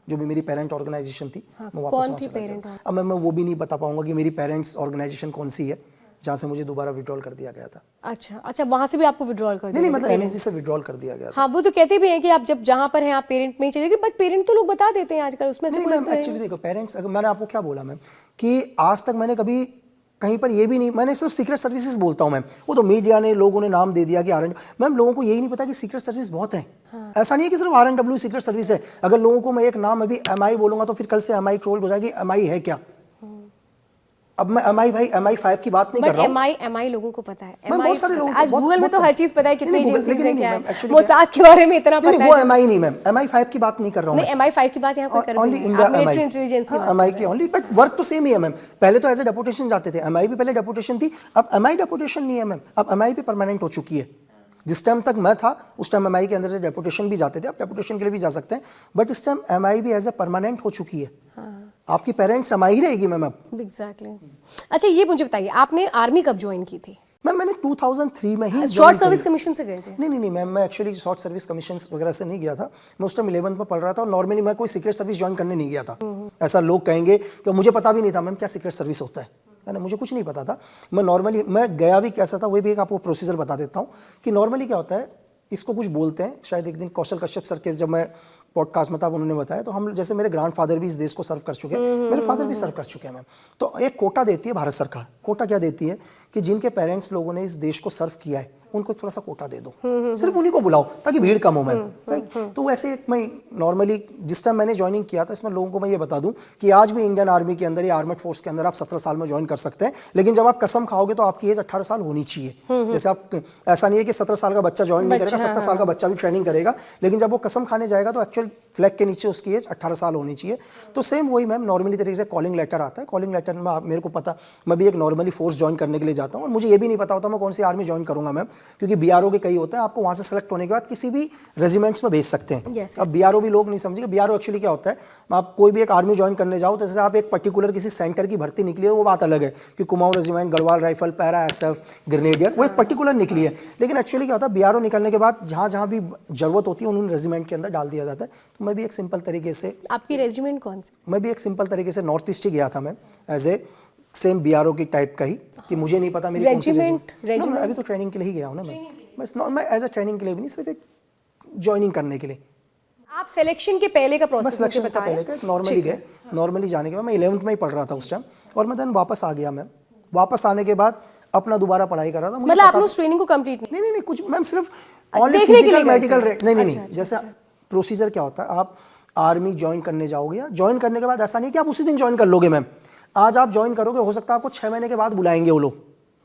जो भी मेरी पेरेंट ऑर्गेनाइजेशन थी। मैं वापस कौन वहाँ थी चला गया। पेरेंट? अब मैं वो भी नहीं बता पाऊंगा कि मेरी पेरेंट्स ऑर्गेनाइजेशन कौन सी है जहाँ से मुझे दोबारा विड्रॉल कर दिया गया था। अच्छा, वहां से भी आपको विड्रॉल कर दिया? नहीं, मतलब एनएसजी से विड्रॉल कर दिया गया था। हाँ, वो तो कहते भी हैं कि आप जब जहाँ पर हैं आप पेरेंट में ही चले गए, बट पेरेंट तो लोग बता देते हैं आजकल, उसमें से नहीं कोई मैम, एक्चुअली देखो पेरेंट्स, अगर मैंने आपको क्या बोला मैम कि आज तक मैंने कभी कहीं पर ये भी नहीं, मैंने सिर्फ सीक्रेट सर्विसेज बोलता हूँ मैम। वो तो मीडिया ने, लोगों ने नाम दे दिया कि आरएन, मैम लोगों को यही नहीं पता कि सीक्रेट सर्विस बहुत है। ऐसा नहीं है कि सिर्फ आरएनडब्ल्यू सीक्रेट सर्विस है। अगर लोगों को मैं एक नाम अभी एमआई बोलूंगा तो फिर कल से एमआई ट्रोल हो जाएगी, एमआई है क्या। अब मैं MI5 की बात नहीं कर रहा हूँ। एमआई लोगों को पता है। मैं बहुत सारे लोगों को आज गूगल में तो हर चीज पता है, कितनी एजेंसीज हैं, क्या है, मोसाद के बारे में इतना पता है। वो एमआई नहीं मैम, MI5 की बात नहीं कर रहा हूँ। नहीं, MI5 की बात यहाँ कोई कर ओनली रही इंडिया है, मिलिट्री इंटेलिजेंस की बात। एमआई की ओनली, बट वर्क तो सेम ही है मैम। पहले तो एज ए डेपुटेशन जाते थे, एमआई भी पहले डेपुटेशन थी, अब एमआई डेपुटेशन नहीं है मैम, अब एमआई भी परमानेंट हो चुकी है। जिस टाइम तक मैं था उस टाइम एमआई के अंदर से डेपुटेशन भी जाते थे, अब डेपुटेशन के लिए भी जा सकते हैं, बट इस टाइम एमआई भी एज ए परमानेंट हो चुकी है। आपकी पेरेंट्स एमआई ही रहेगी मैम अब। एग्जैक्टली। अच्छा, ये मुझे बताइए, आपने आर्मी कब ज्वाइन की थी? मैम मैंने 2003 में ही शॉर्ट सर्विस कमीशन से गए थे? नहीं मैम, मैं एक्चुअली शॉर्ट सर्विस कमीशन वगैरह से नहीं गया था। मैं उस टाइम 11th में पढ़ रहा था और नॉर्मली मैं कोई सीक्रेट सर्विस ज्वाइन करने नहीं गया था। ऐसा लोग कहेंगे कि मुझे पता भी नहीं था मैम क्या सीक्रेट सर्विस होता है, मुझे कुछ नहीं पता था। मैं नॉर्मली मैं गया भी कैसा था, वो भी एक आपको प्रोसीजर बता देता हूँ कि नॉर्मली क्या होता है। इसको कुछ बोलते हैं, शायद एक दिन कौशल कश्यप सर के जब मैं पॉडकास्ट में था उन्होंने बताया, तो हम जैसे मेरे ग्रैंडफादर भी इस देश को सर्व कर चुके हैं, मेरे फादर भी सर्व कर चुके हैं मैम। तो एक कोटा देती है भारत सरकार। कोटा क्या देती है कि जिनके पेरेंट्स लोगों ने इस देश को सर्व किया है उनको थोड़ा सा कोटा दे दो, सिर्फ उन्हीं को बुलाओ ताकि भीड़ कम हो मैम, राइट। तो वैसे मैं नॉर्मली जिस टाइम मैंने ज्वाइनिंग किया था, इसमें लोगों को मैं ये बता दूं कि आज भी इंडियन आर्मी के अंदर या आर्मेड फोर्स के अंदर आप 17 साल में ज्वाइन कर सकते हैं, लेकिन जब आप कसम खाओगे तो आपकी एज 18 साल होनी चाहिए। जैसे आप, ऐसा नहीं है कि 17 साल का बच्चा ज्वाइन नहीं करेगा, 17 साल का बच्चा भी ट्रेनिंग करेगा, लेकिन जब वो कसम खाने जाएगा तो एक्चुअल फ्लैग के नीचे उसकी एज 18 साल होनी चाहिए। तो सेम वही मैम, नॉर्मली तरीके से कॉलिंग लेटर आता है। कॉलिंग लेटर में मेरे को पता, मैं भी एक नॉर्मली फोर्स ज्वाइन करने के लिए जाता हूँ और मुझे ये भी नहीं पता होता मैं कौन सी आर्मी ज्वाइन करूंगा मैम, क्योंकि बीआरओ के कई होते हैं, आपको वहाँ से सेलेक्ट होने के बाद किसी भी रेजिमेंट्स में भेज सकते हैं। अब बीआरओ भी लोग नहीं समझेंगे, बीआरओ एक्चुअली क्या होता है, आप कोई भी एक आर्मी ज्वाइन करने जाओ तो जैसे आप एक पर्टिकुलर किसी सेंटर की भर्ती निकली है, वो बात अलग है कि Kumaon regiment, Garhwal rifle, para SF, grenadier, वो एक पर्टिकुलर निकली है। लेकिन एक्चुअली क्या होता है, बीआरओ निकलने के बाद जहाँ जहाँ भी जरूरत होती है उन रेजिमेंट के अंदर डाल दिया जाता है। तो मैं भी एक सिंपल तरीके से, आपकी रेजिमेंट कौन सी? मैं भी एक सिंपल तरीके से नॉर्थ ईस्ट ही गया था मैं, एज ए सेम बीआरओ की टाइप का ही, कि मुझे नहीं पता मेरी कौन सी रेजिमेंट। अभी तो ट्रेनिंग के लिए ही गया हूँ ना मैं एज ए ट्रेनिंग के लिए भी नहीं, सिर्फ एक ज्वाइनिंग करने के लिए। आप सिलेक्शन के पहले का प्रोसेस सिलेक्शन का पहले का नॉर्मली गए, नॉर्मली जाने के बाद मैं 11th में ही पढ़ रहा था उस टाइम, और मैं देन वापस आ गया मैम। वापस आने के बाद अपना दोबारा पढ़ाई कर रहा था। मतलब आप लोग ट्रेनिंग को कंप्लीट नहीं कुछ मैम, सिर्फ ओनली फिजिकल मेडिकल नहीं। जैसे प्रोसीजर क्या होता है, आप आर्मी ज्वाइन करने जाओगे, या ज्वाइन करने के बाद ऐसा नहीं कि आप उसी दिन ज्वाइन कर लोगे मैम। आज आप ज्वाइन करोगे, हो सकता है आपको 6 महीने के बाद बुलाएंगे वो लोग,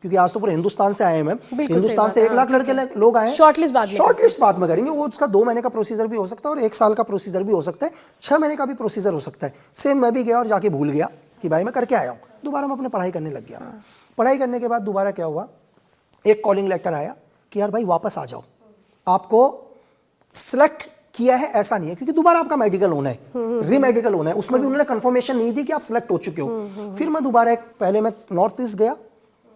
क्योंकि आज तो पूरे हिंदुस्तान से आए हैं मैम, हिंदुस्तान से 1 लाख लड़के लोग आए हैं। शॉर्टलिस्ट बाद में करेंगे, वो उसका 2 महीने का प्रोसीजर भी हो सकता है और 1 साल का प्रोसीजर भी हो सकता है, 6 महीने का भी प्रोसीजर हो सकता है। सेम मैं भी गया और जाके भूल गया कि भाई मैं करके आया हूँ, दोबारा मैं अपने पढ़ाई करने लग गया। पढ़ाई करने के बाद दोबारा क्या हुआ, एक कॉलिंग लेटर आया कि यार भाई वापस आ जाओ, आपको सिलेक्ट किया है, ऐसा नहीं है, क्योंकि दोबारा आपका मेडिकल होना है, रीमेडिकल होना है। उसमें भी उन्होंने कंफर्मेशन नहीं दी कि आप सिलेक्ट हो चुके हो। फिर मैं दोबारा पहले मैं नॉर्थ ईस्ट गया,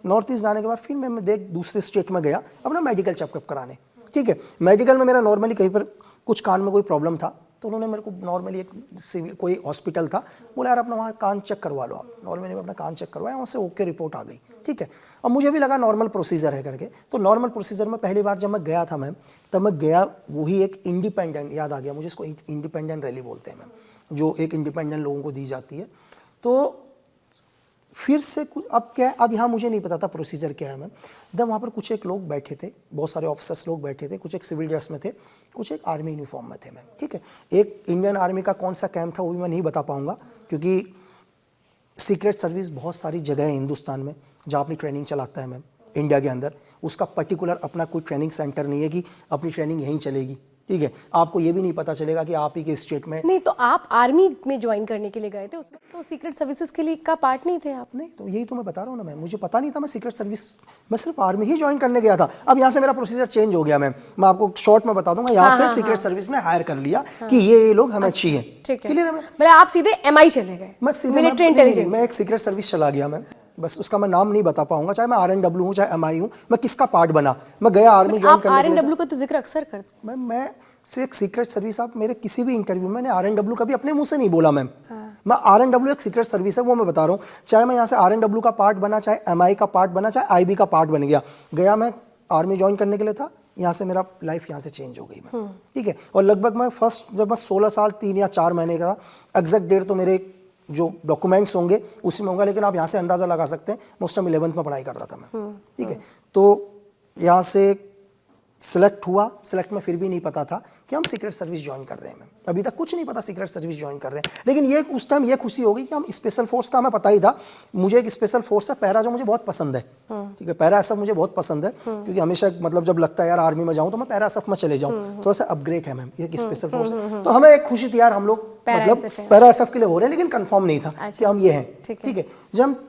नॉर्थ ईस्ट जाने के बाद फिर मैं दूसरे स्टेट में गया अपना मेडिकल चेकअप कराने। ठीक है, मेडिकल में मेरा नॉर्मली कहीं पर कुछ कान में कोई प्रॉब्लम था, तो उन्होंने मेरे को नॉर्मली एक सिविल कोई हॉस्पिटल था, बोला यार अपना वहाँ कान चेक करवा लो आप। नॉर्मली मैं अपना कान चेक करवाया, वहाँ से ओके रिपोर्ट आ गई, ठीक है। अब मुझे भी लगा नॉर्मल प्रोसीजर है करके, तो नॉर्मल प्रोसीजर में पहली बार जब मैं गया था मैम, तब मैं गया वही एक इंडिपेंडेंट, याद आ गया मुझे, इसको इंडिपेंडेंट रैली बोलते हैं मैम, जो एक इंडिपेंडेंट लोगों को दी जाती है। तो फिर से कुछ अब क्या है, अब यहाँ मुझे नहीं पता था प्रोसीजर क्या है मैम। जब वहाँ पर कुछ एक लोग बैठे थे, बहुत सारे ऑफिसर्स लोग बैठे थे, कुछ एक सिविल ड्रेस में थे, कुछ एक आर्मी यूनिफॉर्म में थे मैम, ठीक है। एक इंडियन आर्मी का कौन सा कैंप था वो भी मैं नहीं बता पाऊँगा, क्योंकि सीक्रेट सर्विस बहुत सारी जगह है हिंदुस्तान में जहाँ अपनी ट्रेनिंग चलाता है मैम। इंडिया के अंदर उसका पर्टिकुलर अपना कोई ट्रेनिंग सेंटर नहीं है कि अपनी ट्रेनिंग यहीं चलेगी, ठीक है। आपको ये भी नहीं पता चलेगा कि आप ही के स्टेट में नहीं, तो आप आर्मी में ज्वाइन करने के लिए गए थे, उसमें तो सीक्रेट सर्विसेज के लिए का पार्ट नहीं थे आप? नहीं, तो यही तो मैं बता रहा हूँ ना मैम, मुझे पता नहीं था मैं सीक्रेट सर्विस, मैं सिर्फ आर्मी ही ज्वाइन करने गया था। अब यहाँ से मेरा प्रोसीजर चेंज हो गया मैम, मैं आपको शॉर्ट में बता दूंगा। यहाँ से सीक्रेट सर्विस ने हायर कर लिया कि ये लोग हमें चाहिए, ठीक है। क्लियर है मैम। मतलब आप सीधे MI चले गए? मैं सीधे मिलिट्री नहीं, इंटेलिजेंस? मैं एक सीक्रेट सर्विस चला गया मैम, बस उसका मैं नाम नहीं बता पाऊंगा, चाहे मैं RNW हूँ चाहे MI हूँ, मैं किसका पार्ट बना, मैं गया आर्मी ज्वाइन आप करने के लिए। RNW का तो जिक्र अक्सर करते हैं। मैम मैं से एक सीक्रेट सर्विस, आप मेरे किसी भी इंटरव्यू में मैंने RNW कभी अपने मुंह से नहीं बोला मैम। मैं RNW एक सीक्रेट सर्विस है, वो मैं बता रहा हूँ। चाहे मैं यहाँ से RNW का पार्ट बना, चाहे MI का पार्ट बना, चाहे IB का पार्ट बन गया मैं आर्मी ज्वाइन करने के लिए था, यहाँ से मेरा लाइफ यहाँ से चेंज हो गई मैम, ठीक है। और लगभग मैं फर्स्ट जब मैं 16 साल 3 या 4 महीने का, एग्जैक्ट डेट तो मेरे जो डॉक्यूमेंट्स होंगे उसी में होगा, लेकिन आप यहाँ से अंदाज़ा लगा सकते हैं मैं उस टाइम 11th में पढ़ाई कर रहा था मैं, ठीक है। तो यहाँ से सिलेक्ट हुआ, सिलेक्ट में फिर भी नहीं पता था कि हम सीक्रेट सर्विस ज्वाइन कर रहे हैं मैम, अभी तक कुछ नहीं पता सीक्रेट सर्विस ज्वाइन कर रहे हैं। लेकिन ये उस टाइम ये खुशी हो गई कि हम स्पेशल फोर्स का, हमें पता ही था। मुझे एक स्पेशल फोर्स है पैरा, जो मुझे बहुत पसंद है, ठीक है। पैरा एसएफ मुझे बहुत पसंद है, क्योंकि हमेशा मतलब जब लगता है यार आर्मी में जाऊँ तो मैं पैरा एसएफ में चले जाऊँ, थोड़ा सा अपग्रेड है मैम, ये स्पेशल फोर्स है। तो हमें एक खुशी थी यार, हम लोग मतलब पैरा एसएफ के लिए हो रहे हैं, लेकिन कंफर्म नहीं था कि हम ये हैं, ठीक है।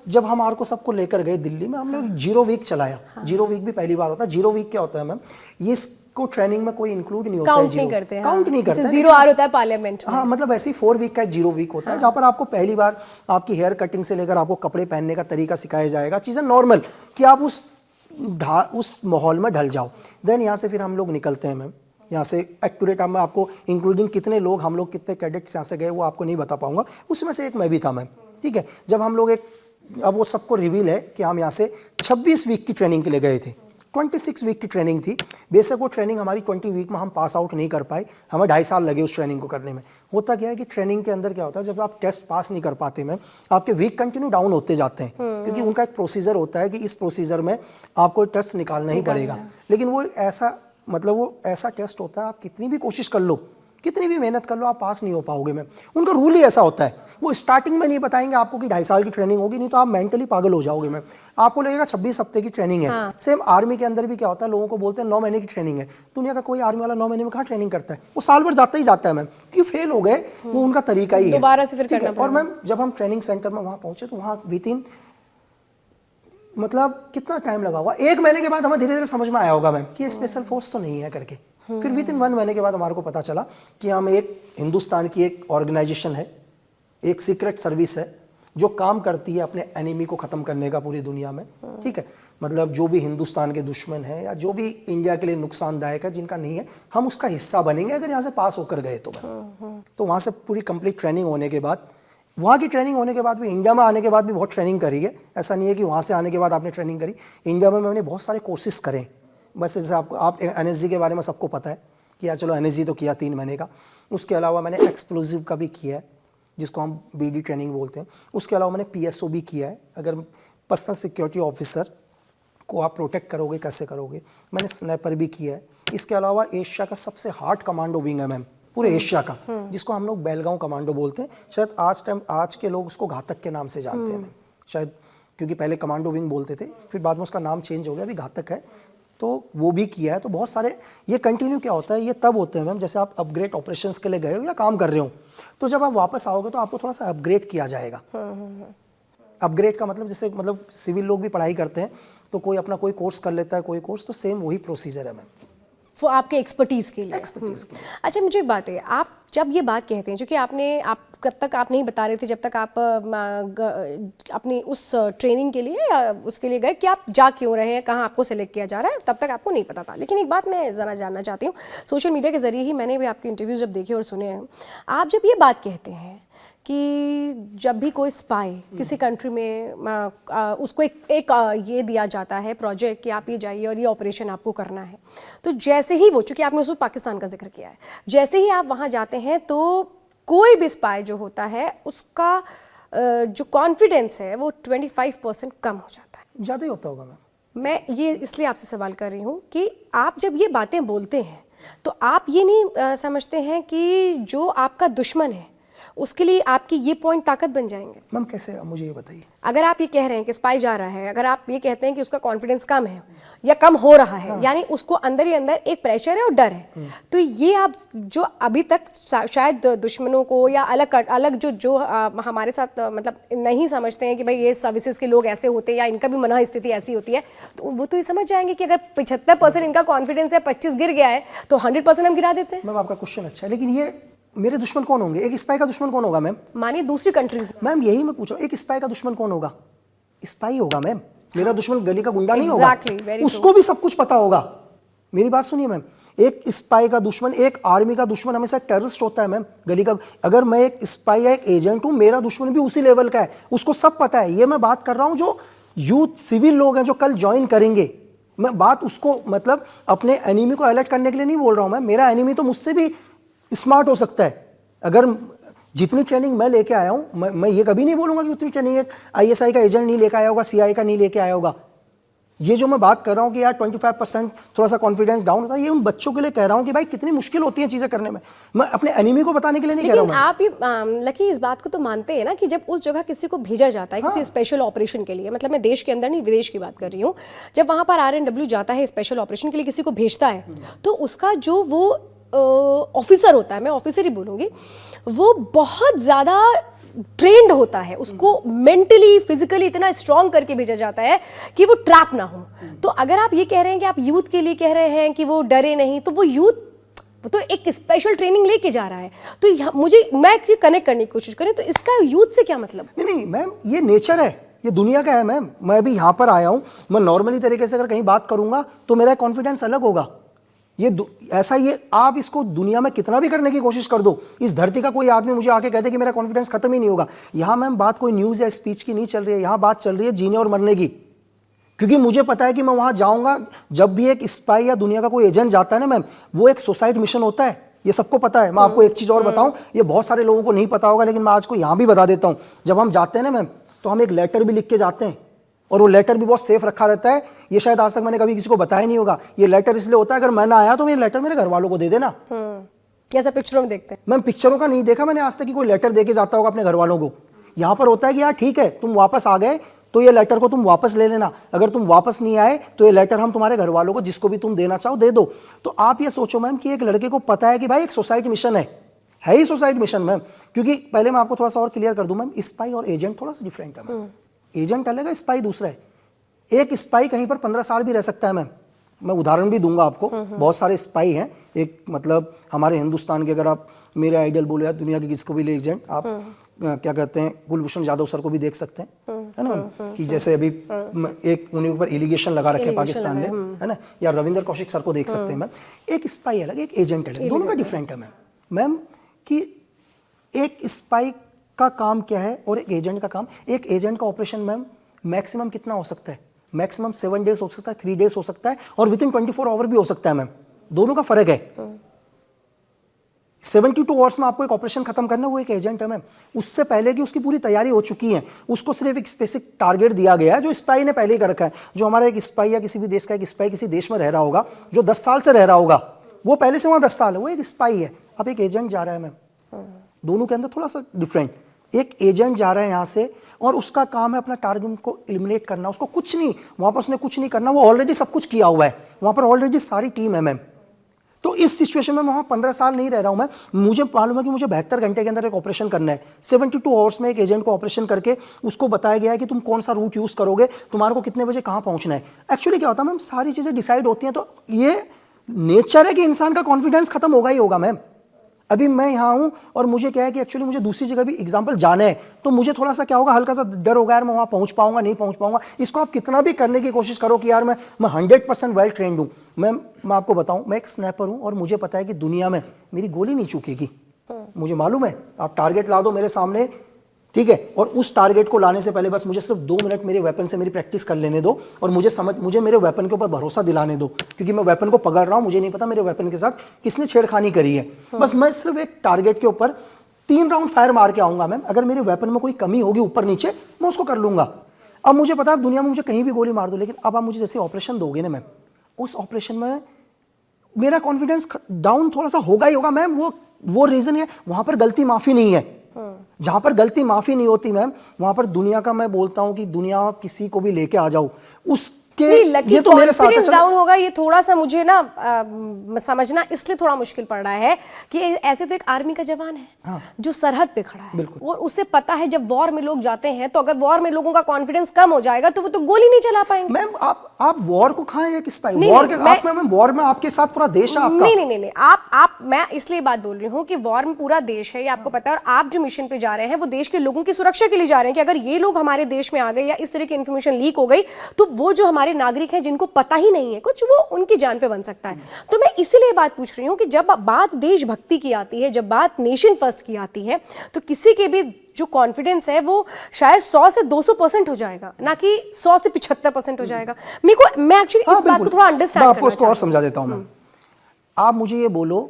जब हमारे को सबको लेकर गए दिल्ली में, हम लोग 0 वीक चलाया। 0 वीक भी पहली बार होता है। 0 वीक क्या होता है मैम, ये को ट्रेनिंग में कोई इंक्लूड नहीं होता है, काउंट नहीं करते, काउंट नहीं करते, 0 आर होता है पार्लियामेंट में। हाँ, मतलब ऐसे ही 4 वीक का 0 वीक होता है, जहाँ पर आपको पहली बार आपकी हेयर कटिंग से लेकर आपको कपड़े पहनने का तरीका सिखाया जाएगा, चीज़ें नॉर्मल, कि आप उस माहौल में ढल जाओ। देन यहाँ से फिर हम लोग निकलते हैं मैम, यहाँ से एक्यूरेट मैं आपको इंक्लूडिंग कितने लोग, हम लोग कितने कैडेट्स यहाँ से गए वो आपको नहीं बता पाऊंगा, उसमें से एक मैं भी था मैम, ठीक है। जब हम लोग अब वो सबको रिवील है कि हम यहाँ से 26 वीक की ट्रेनिंग के लिए गए थे। 26 वीक की ट्रेनिंग थी। बेशक वो ट्रेनिंग हमारी 20 वीक में हम पास आउट नहीं कर पाए, हमें 2.5 साल लगे उस ट्रेनिंग को करने में। होता क्या है कि ट्रेनिंग के अंदर क्या होता है, जब आप टेस्ट पास नहीं कर पाते में, आपके वीक कंटिन्यू डाउन होते जाते हैं, क्योंकि उनका एक प्रोसीजर होता है कि इस प्रोसीजर में आपको टेस्ट निकालना ही पड़ेगा। लेकिन वो ऐसा टेस्ट होता है, आप कितनी भी कोशिश कर लो, कितनी भी मेहनत कर लो, आप पास नहीं हो पाओगे मैम। उनका रूल ही ऐसा होता है, वो स्टार्टिंग में नहीं बताएंगे आपको कि 2.5 साल की ट्रेनिंग होगी, नहीं तो आप मेंटली पागल हो जाओगे मैम। आपको लगेगा 26 हफ्ते की ट्रेनिंग है। सेम आर्मी के अंदर भी क्या होता है, लोगों को बोलते हैं 9 महीने की ट्रेनिंग है। दुनिया का कोई आर्मी वाला 9 महीने में कहाँ ट्रेनिंग करता है, वो साल भर जाता ही जाता है मैम, क्योंकि फेल हो गए, वो उनका तरीका ही है, दोबारा से फिर ठीक है। करना और मैम जब हम ट्रेनिंग सेंटर में वहाँ पहुंचे तो वहाँ विथिन मतलब कितना टाइम लगा होगा, 1 महीने के बाद हमें धीरे धीरे समझ में आया होगा मैम कि ये स्पेशल फोर्स तो नहीं है करके। फिर विथिन 1 महीने के बाद हमारे को पता चला कि हम एक हिंदुस्तान की एक ऑर्गेनाइजेशन है, एक सीक्रेट सर्विस है जो काम करती है अपने एनिमी को ख़त्म करने का पूरी दुनिया में, ठीक है। मतलब जो भी हिंदुस्तान के दुश्मन है या जो भी इंडिया के लिए नुकसानदायक है, जिनका नहीं है, हम उसका हिस्सा बनेंगे अगर यहाँ से पास होकर गए तो। तो वहाँ से पूरी कंप्लीट ट्रेनिंग होने के बाद, वहाँ की ट्रेनिंग होने के बाद भी, इंडिया में आने के बाद भी बहुत ट्रेनिंग करी है। ऐसा नहीं है कि वहाँ से आने के बाद आपने ट्रेनिंग करी, इंडिया में मैंने बहुत सारे कोर्सेज करे। बस जैसे आप NSG के बारे में सबको पता है कि यार चलो NSG तो किया 3 महीने का। उसके अलावा मैंने एक्सप्लोजिव का भी किया है, जिसको हम BD ट्रेनिंग बोलते हैं। उसके अलावा मैंने PSO भी किया है, अगर पर्सनल सिक्योरिटी ऑफिसर को आप प्रोटेक्ट करोगे कैसे करोगे। मैंने स्नैपर भी किया है। इसके अलावा एशिया का सबसे हार्ड कमांडो विंग है मैम, पूरे एशिया का, जिसको हम लोग बेलगांव कमांडो बोलते हैं। शायद आज के लोग उसको घातक के नाम से जानते हैं मैम, शायद, क्योंकि पहले कमांडो विंग बोलते थे, फिर बाद में उसका नाम चेंज हो गया, अभी घातक है। तो वो भी किया है। तो बहुत सारे ये कंटिन्यू क्या होता है, ये तब होते हैं मैम जैसे आप अपग्रेड ऑपरेशंस के लिए गए हो या काम कर रहे हो, तो जब आप वापस आओगे तो आपको थोड़ा सा अपग्रेड किया जाएगा। अपग्रेड का मतलब जैसे मतलब सिविल लोग भी पढ़ाई करते हैं तो कोई अपना कोई कोर्स कर लेता है, कोई कोर्स, तो सेम वही प्रोसीजर है मैम। आपके एक्सपर्टीज़ के लिए। एक्सपर्टीज के लिए। अच्छा, मुझे एक बात है, आप जब ये बात कहते हैं, क्योंकि आप कब तक आप नहीं बता रहे थे जब तक आप अपनी उस ट्रेनिंग के लिए या उसके लिए गए कि आप जा क्यों रहे हैं, कहाँ आपको सेलेक्ट किया जा रहा है, तब तक आपको नहीं पता था। लेकिन एक बात मैं ज़रा जानना चाहती हूँ, सोशल मीडिया के ज़रिए ही मैंने भी आपके इंटरव्यूज़ जब देखे और सुने हैं, आप जब ये बात कहते हैं कि जब भी कोई स्पाई किसी कंट्री में उसको एक ये दिया जाता है प्रोजेक्ट कि आप ये जाइए और ये ऑपरेशन आपको करना है, तो जैसे ही वो, चूँकि आपने उसमें पाकिस्तान का जिक्र किया है, जैसे ही आप वहाँ जाते हैं तो कोई भी स्पाई जो होता है उसका जो कॉन्फिडेंस है वो 25% कम हो जाता है। ज़्यादा ही होता होगा मैम। मैं ये इसलिए आपसे सवाल कर रही हूँ कि आप जब ये बातें बोलते हैं तो आप ये नहीं समझते हैं कि जो आपका दुश्मन है उसके लिए आपकी ये पॉइंट ताकत बन जाएंगे? मैम कैसे, मुझे ये बताइए। अगर आप ये कह रहे हैं कि स्पाई जा रहा है, अगर आप ये कहते हैं कि उसका कॉन्फिडेंस कम है या कम हो रहा है, यानी उसको अंदर ही अंदर एक प्रेशर है और डर है, तो ये आप जो अभी तक शायद दुश्मनों को या अलग जो हमारे साथ मतलब नहीं समझते हैं कि भाई ये सर्विसेज के लोग ऐसे होते हैं या इनका भी मन स्थिति ऐसी होती है, तो वो तो ये समझ जाएंगे कि अगर 75% इनका कॉन्फिडेंस है, 25 गिर गया है, तो 100% हम गिरा देते हैं। मैम आपका क्वेश्चन अच्छा है, लेकिन ये मेरे दुश्मन कौन होंगे? एक स्पाई का दुश्मन कौन होगा मैम? मानिए दूसरी कंट्रीज में। मैम यही मैं पूछ रहा हूँ, एक स्पाई का दुश्मन कौन होगा? स्पाई होगा मैम। मेरा दुश्मन गली का गुंडा नहीं होगा। उसको भी सब कुछ पता होगा। मेरी बात सुनिए मैम, एक स्पाई का दुश्मन, एक आर्मी का दुश्मन हमेशा टेररिस्ट होता है मैम। गली का, अगर मैं एक स्पाई या एक एजेंट हूं, मेरा दुश्मन भी उसी लेवल का है, उसको सब पता है। ये मैं बात कर रहा हूं जो यूथ सिविल लोग हैं जो कल ज्वाइन करेंगे। मैं बात उसको मतलब अपने एनिमी को अलर्ट करने के लिए नहीं बोल रहा हूं मैम। मेरा एनिमी तो मुझसे भी स्मार्ट हो सकता है। अगर जितनी ट्रेनिंग मैं लेके आया हूं, मैं ये कभी नहीं बोलूंगा कि उतनी ट्रेनिंग एक आईएसआई का एजेंट नहीं लेके आया होगा, सीआई का नहीं लेके आया होगा। ये जो मैं बात कर रहा हूं कि यार 25% थोड़ा सा कॉन्फिडेंस डाउन होता है, ये उन बच्चों के लिए कह रहा हूं कि भाई कितनी मुश्किल होती है चीजें करने में। मैं अपने एनिमी को बताने के लिए नहीं कह रहा हूं। आप ये लकी इस बात को तो मानते हैं ना कि जब उस जगह किसी को भेजा जाता है किसी स्पेशल ऑपरेशन के लिए, मतलब मैं देश के अंदर नहीं विदेश की बात कर रही हूँ, जब वहां पर RNW जाता है स्पेशल ऑपरेशन के लिए किसी को भेजता है, तो उसका जो वो ऑफिसर होता है, मैं ऑफिसर ही बोलूँगी, वो बहुत ज़्यादा ट्रेंड होता है, उसको मेंटली फिजिकली इतना स्ट्रॉन्ग करके भेजा जाता है कि वो ट्रैप ना हो। तो अगर आप ये कह रहे हैं कि आप यूथ के लिए कह रहे हैं कि वो डरे नहीं, तो वो यूथ वो तो एक स्पेशल ट्रेनिंग लेके जा रहा है। तो मैं कनेक्ट करने की कोशिश करें तो इसका यूथ से क्या मतलब? नहीं मैम, ये नेचर है, ये दुनिया का है मैम। मैं भी यहाँ पर आया हूँ, मैं नॉर्मली तरीके से अगर कहीं बात करूंगा तो मेरा कॉन्फिडेंस अलग होगा। ये ऐसा, ये आप इसको दुनिया में कितना भी करने की कोशिश कर दो, इस धरती का कोई आदमी मुझे आके कहते कि मेरा कॉन्फिडेंस खत्म ही नहीं होगा। यहाँ मैम बात कोई न्यूज़ या स्पीच की नहीं चल रही है, यहाँ बात चल रही है जीने और मरने की। क्योंकि मुझे पता है कि मैं वहाँ जाऊँगा, जब भी एक स्पाई या दुनिया का कोई एजेंट जाता है ना मैम, वो एक सुसाइड मिशन होता है, ये सबको पता है। मैं आपको एक चीज़ और बताऊँ, ये बहुत सारे लोगों को नहीं पता होगा, लेकिन मैं आज को यहाँ भी बता देता हूँ। जब हम जाते हैं ना मैम, तो हम एक लेटर भी लिख के जाते हैं, और वो लेटर भी बहुत सेफ रखा रहता है। ये शायद आज तक मैंने कभी किसी को बताया नहीं होगा। ये लेटर इसलिए होता है, अगर मैं ना आया तो ये लेटर मेरे घर वालों को दे देना। जैसा पिक्चरों में देखते हैं। मैम पिक्चरों का नहीं देखा मैंने आज तक कि कोई लेटर देके जाता होगा अपने घर वालों को। यहाँ पर होता है कि यार ठीक है, तुम वापस आ गए तो ये लेटर को तुम वापस ले लेना, अगर तुम वापस नहीं आए तो ये लेटर हम तुम्हारे घर वालों को जिसको भी तुम देना चाहो दे दो। तो आप ये सोचो मैम कि एक लड़के को पता है कि भाई एक सुसाइड मिशन है ही सुसाइड मिशन मैम। क्योंकि पहले मैं आपको थोड़ा सा और क्लियर कर दूं मैम, स्पाई और एजेंट थोड़ा सा डिफरेंट है मैम। एजेंट अलग है, स्पाई दूसरा है। एक स्पाई कहीं पर 15 साल भी रह सकता है मैम। मैं उदाहरण भी दूंगा आपको, बहुत सारे स्पाई हैं। एक मतलब हमारे हिंदुस्तान के, अगर आप मेरे आइडल बोले या दुनिया के किसको भी ले एजेंट, आप क्या कहते हैं, कुलभूषण जाधव सर को भी देख सकते हैं, है ना, कि जैसे अभी एक उन्हीं ऊपर एलिगेशन लगा रखे पाकिस्तान ने, है ना, या रविंदर कौशिक सर को देख सकते हैं मैम। एक स्पाई अलग, एक एजेंट अलग, दोनों का डिफरेंट है मैम। कि एक स्पाई का काम क्या है और एक एजेंट का काम। एक एजेंट का ऑपरेशन मैम मैक्सिमम कितना हो सकता है? मैक्सिमम 7 डेज हो सकता है, 3 डेज हो सकता है, और विद इन 24 आवर भी हो सकता है मैम। दोनों का फर्क है। 72 आवर्स में आपको एक ऑपरेशन खत्म करना है, वो एक एजेंट है मैम। उससे पहले की उसकी पूरी तैयारी हो चुकी है, उसको सिर्फ एक स्पेसिफिक टारगेट दिया गया है जो स्पाई ने पहले ही कर रखा है। जो हमारा एक स्पाई या किसी भी देश का एक स्पाई किसी देश में रह रहा होगा, जो 10 साल से रह रहा होगा, वो पहले से वहां 10 साल है, वो एक स्पाई है। अब एक एजेंट जा रहा है मैम, दोनों के अंदर थोड़ा सा डिफरेंट। एक एजेंट जा रहा है यहाँ से और उसका काम है अपना टारगेट को एलिमिनेट करना। उसको कुछ नहीं, वहां पर उसने कुछ नहीं करना, वो ऑलरेडी सब कुछ किया हुआ है, वहां पर ऑलरेडी सारी टीम है मैम। तो इस सिचुएशन में वहां 15 साल नहीं रह रहा हूं मैं। मुझे मालूम है कि मुझे 72 घंटे के अंदर एक ऑपरेशन करना है। 72 आवर्स में एक एजेंट को ऑपरेशन करके उसको बताया गया है कि तुम कौन सा रूट यूज करोगे, तुम्हारे को कितने बजे कहां पहुंचना है। एक्चुअली क्या होता है मैम, सारी चीजें डिसाइड होती हैं। तो ये नेचर है कि इंसान का कॉन्फिडेंस खत्म होगा ही होगा मैम। अभी मैं यहाँ हूँ और मुझे क्या है कि एक्चुअली मुझे दूसरी जगह भी एग्जाम्पल जाना है, तो मुझे थोड़ा सा क्या होगा, हल्का सा डर होगा यार मैं वहाँ पहुँच पाऊंगा नहीं पहुँच पाऊंगा। इसको आप कितना भी करने की कोशिश करो कि यार मैं 100% वेल ट्रेंड हूँ। मैं आपको बताऊँ, मैं एक स्नैपर हूँ और मुझे पता है कि दुनिया में मेरी गोली नहीं चूकेगी। मुझे मालूम है, आप टारगेट ला दो मेरे सामने, ठीक है, और उस टारगेट को लाने से पहले बस मुझे सिर्फ 2 मिनट मेरे वेपन से मेरी प्रैक्टिस कर लेने दो और मुझे मेरे वेपन के ऊपर भरोसा दिलाने दो, क्योंकि मैं वेपन को पकड़ रहा हूं, मुझे नहीं पता मेरे वेपन के साथ किसने छेड़खानी करी है। बस मैं सिर्फ एक टारगेट के ऊपर 3 राउंड फायर मार के आऊंगा मैम। अगर मेरे वेपन में कोई कमी होगी ऊपर नीचे, मैं उसको कर लूंगा। अब मुझे पता है दुनिया में मुझे कहीं भी गोली मार दो, लेकिन अब आप मुझे जैसे ऑपरेशन दोगे ना मैम, उस ऑपरेशन में मेरा कॉन्फिडेंस डाउन थोड़ा सा होगा ही होगा मैम। वो रीजन है, वहां पर गलती माफी नहीं है। जहां पर गलती माफी नहीं होती मैम, वहां पर दुनिया का, मैं बोलता हूं कि दुनिया किसी को भी लेके आ जाओ उसके, ये तो मेरे साथ है। डाउन होगा, ये थोड़ा सा मुझे ना समझना इसलिए थोड़ा मुश्किल पड़ रहा है कि ऐसे तो एक आर्मी का जवान है, हाँ, जो सरहद पे खड़ा है बिल्कुल। और उसे पता है जब वॉर में लोग जाते हैं तो अगर वॉर में लोगों का कॉन्फिडेंस कम हो जाएगा तो वो तो गोली नहीं चला पाएंगे। मैम आप वॉर को खाएं या किस टाइम नहीं, वॉर नहीं, के आप मैम वॉर में आपके साथ पूरा देश है आपका। नहीं, आप मैं इसलिए बात बोल रही हूँ कि वॉर में पूरा देश है, ये आपको पता है, और आप जो मिशन पे जा रहे हैं वो देश के लोगों की सुरक्षा के लिए जा रहे हैं कि अगर ये लोग हमारे देश में आ गए या इस तरह की इंफॉर्मेशन लीक हो गई तो वो जो हमारे नागरिक हैं जिनको पता ही नहीं है कुछ, वो उनकी जान पे बन सकता है। तो मैं इसीलिए बात पूछ रही हूँ कि जब बात देशभक्ति की आती है, जब बात नेशन फर्स्ट की आती है, तो किसी के भी जो कॉन्फिडेंस है वो शायद 100 से 200% हो जाएगा, ना कि 100 से 75% हो जाएगा। मैं एक्चुअली इस बात को थोड़ा अंडरस्टैंड करना आपको उसको और समझा देता हूं मैं। आप मुझे ये बोलो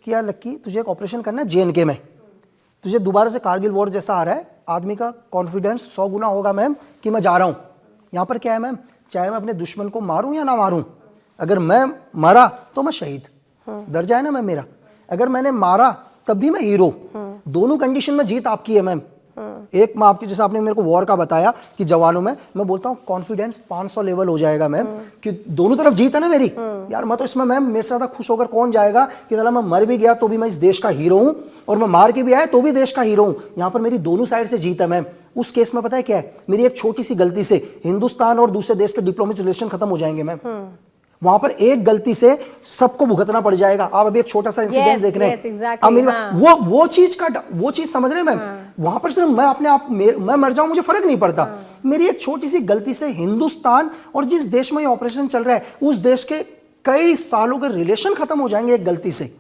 कि यार लक्की, तुझे एक ऑपरेशन करना है JNK में, तुझे दोबारा से कारगिल वॉर जैसा आ रहा है, आदमी का कॉन्फिडेंस 100 गुना होगा मैम कि मैं जा रहा हूं। यहां पर क्या है मैम, चाहे मैं अपने दुश्मन को मारूं या ना मारूं, अगर मैं मारा तो मैं शहीद, दर्जा है ना मैम मेरा। अगर मैंने मारा तब भी मैं हीरो। दोनों कंडीशन में जीत आपकी है मैम। एक मैं आपकी, जैसे आपने मेरे को वॉर का बताया कि जवानों में, मैं बोलता हूँ कॉन्फिडेंस 500 लेवल हो जाएगा मैम कि दोनों तरफ जीत है ना मेरी। यार मैं तो इसमें मैम, मेरे से ज्यादा खुश होकर कौन जाएगा कि चला मैं मर भी गया तो भी मैं इस देश का हीरो हूं, और मैं मार के भी आया तो भी देश का हीरो हूं। यहाँ पर मेरी दोनों साइड से जीत है मैम। उस केस में पता है क्या है, मेरी एक छोटी सी गलती से हिंदुस्तान और दूसरे देश के डिप्लोमेटिक रिलेशन खत्म हो जाएंगे मैम। वहां पर एक गलती से सबको भुगतना पड़ जाएगा। आप अभी एक छोटा सा इंसिडेंट देख रहे हैं, अब मेरी वो चीज समझ रहे हैं मैम। वहां पर सिर्फ मैं अपने आप मैं मर जाऊं मुझे फर्क नहीं पड़ता। मेरी एक छोटी सी गलती से हिंदुस्तान और जिस देश में ये ऑपरेशन चल रहा है उस देश के कई सालों के रिलेशन खत्म हो जाएंगे एक गलती से।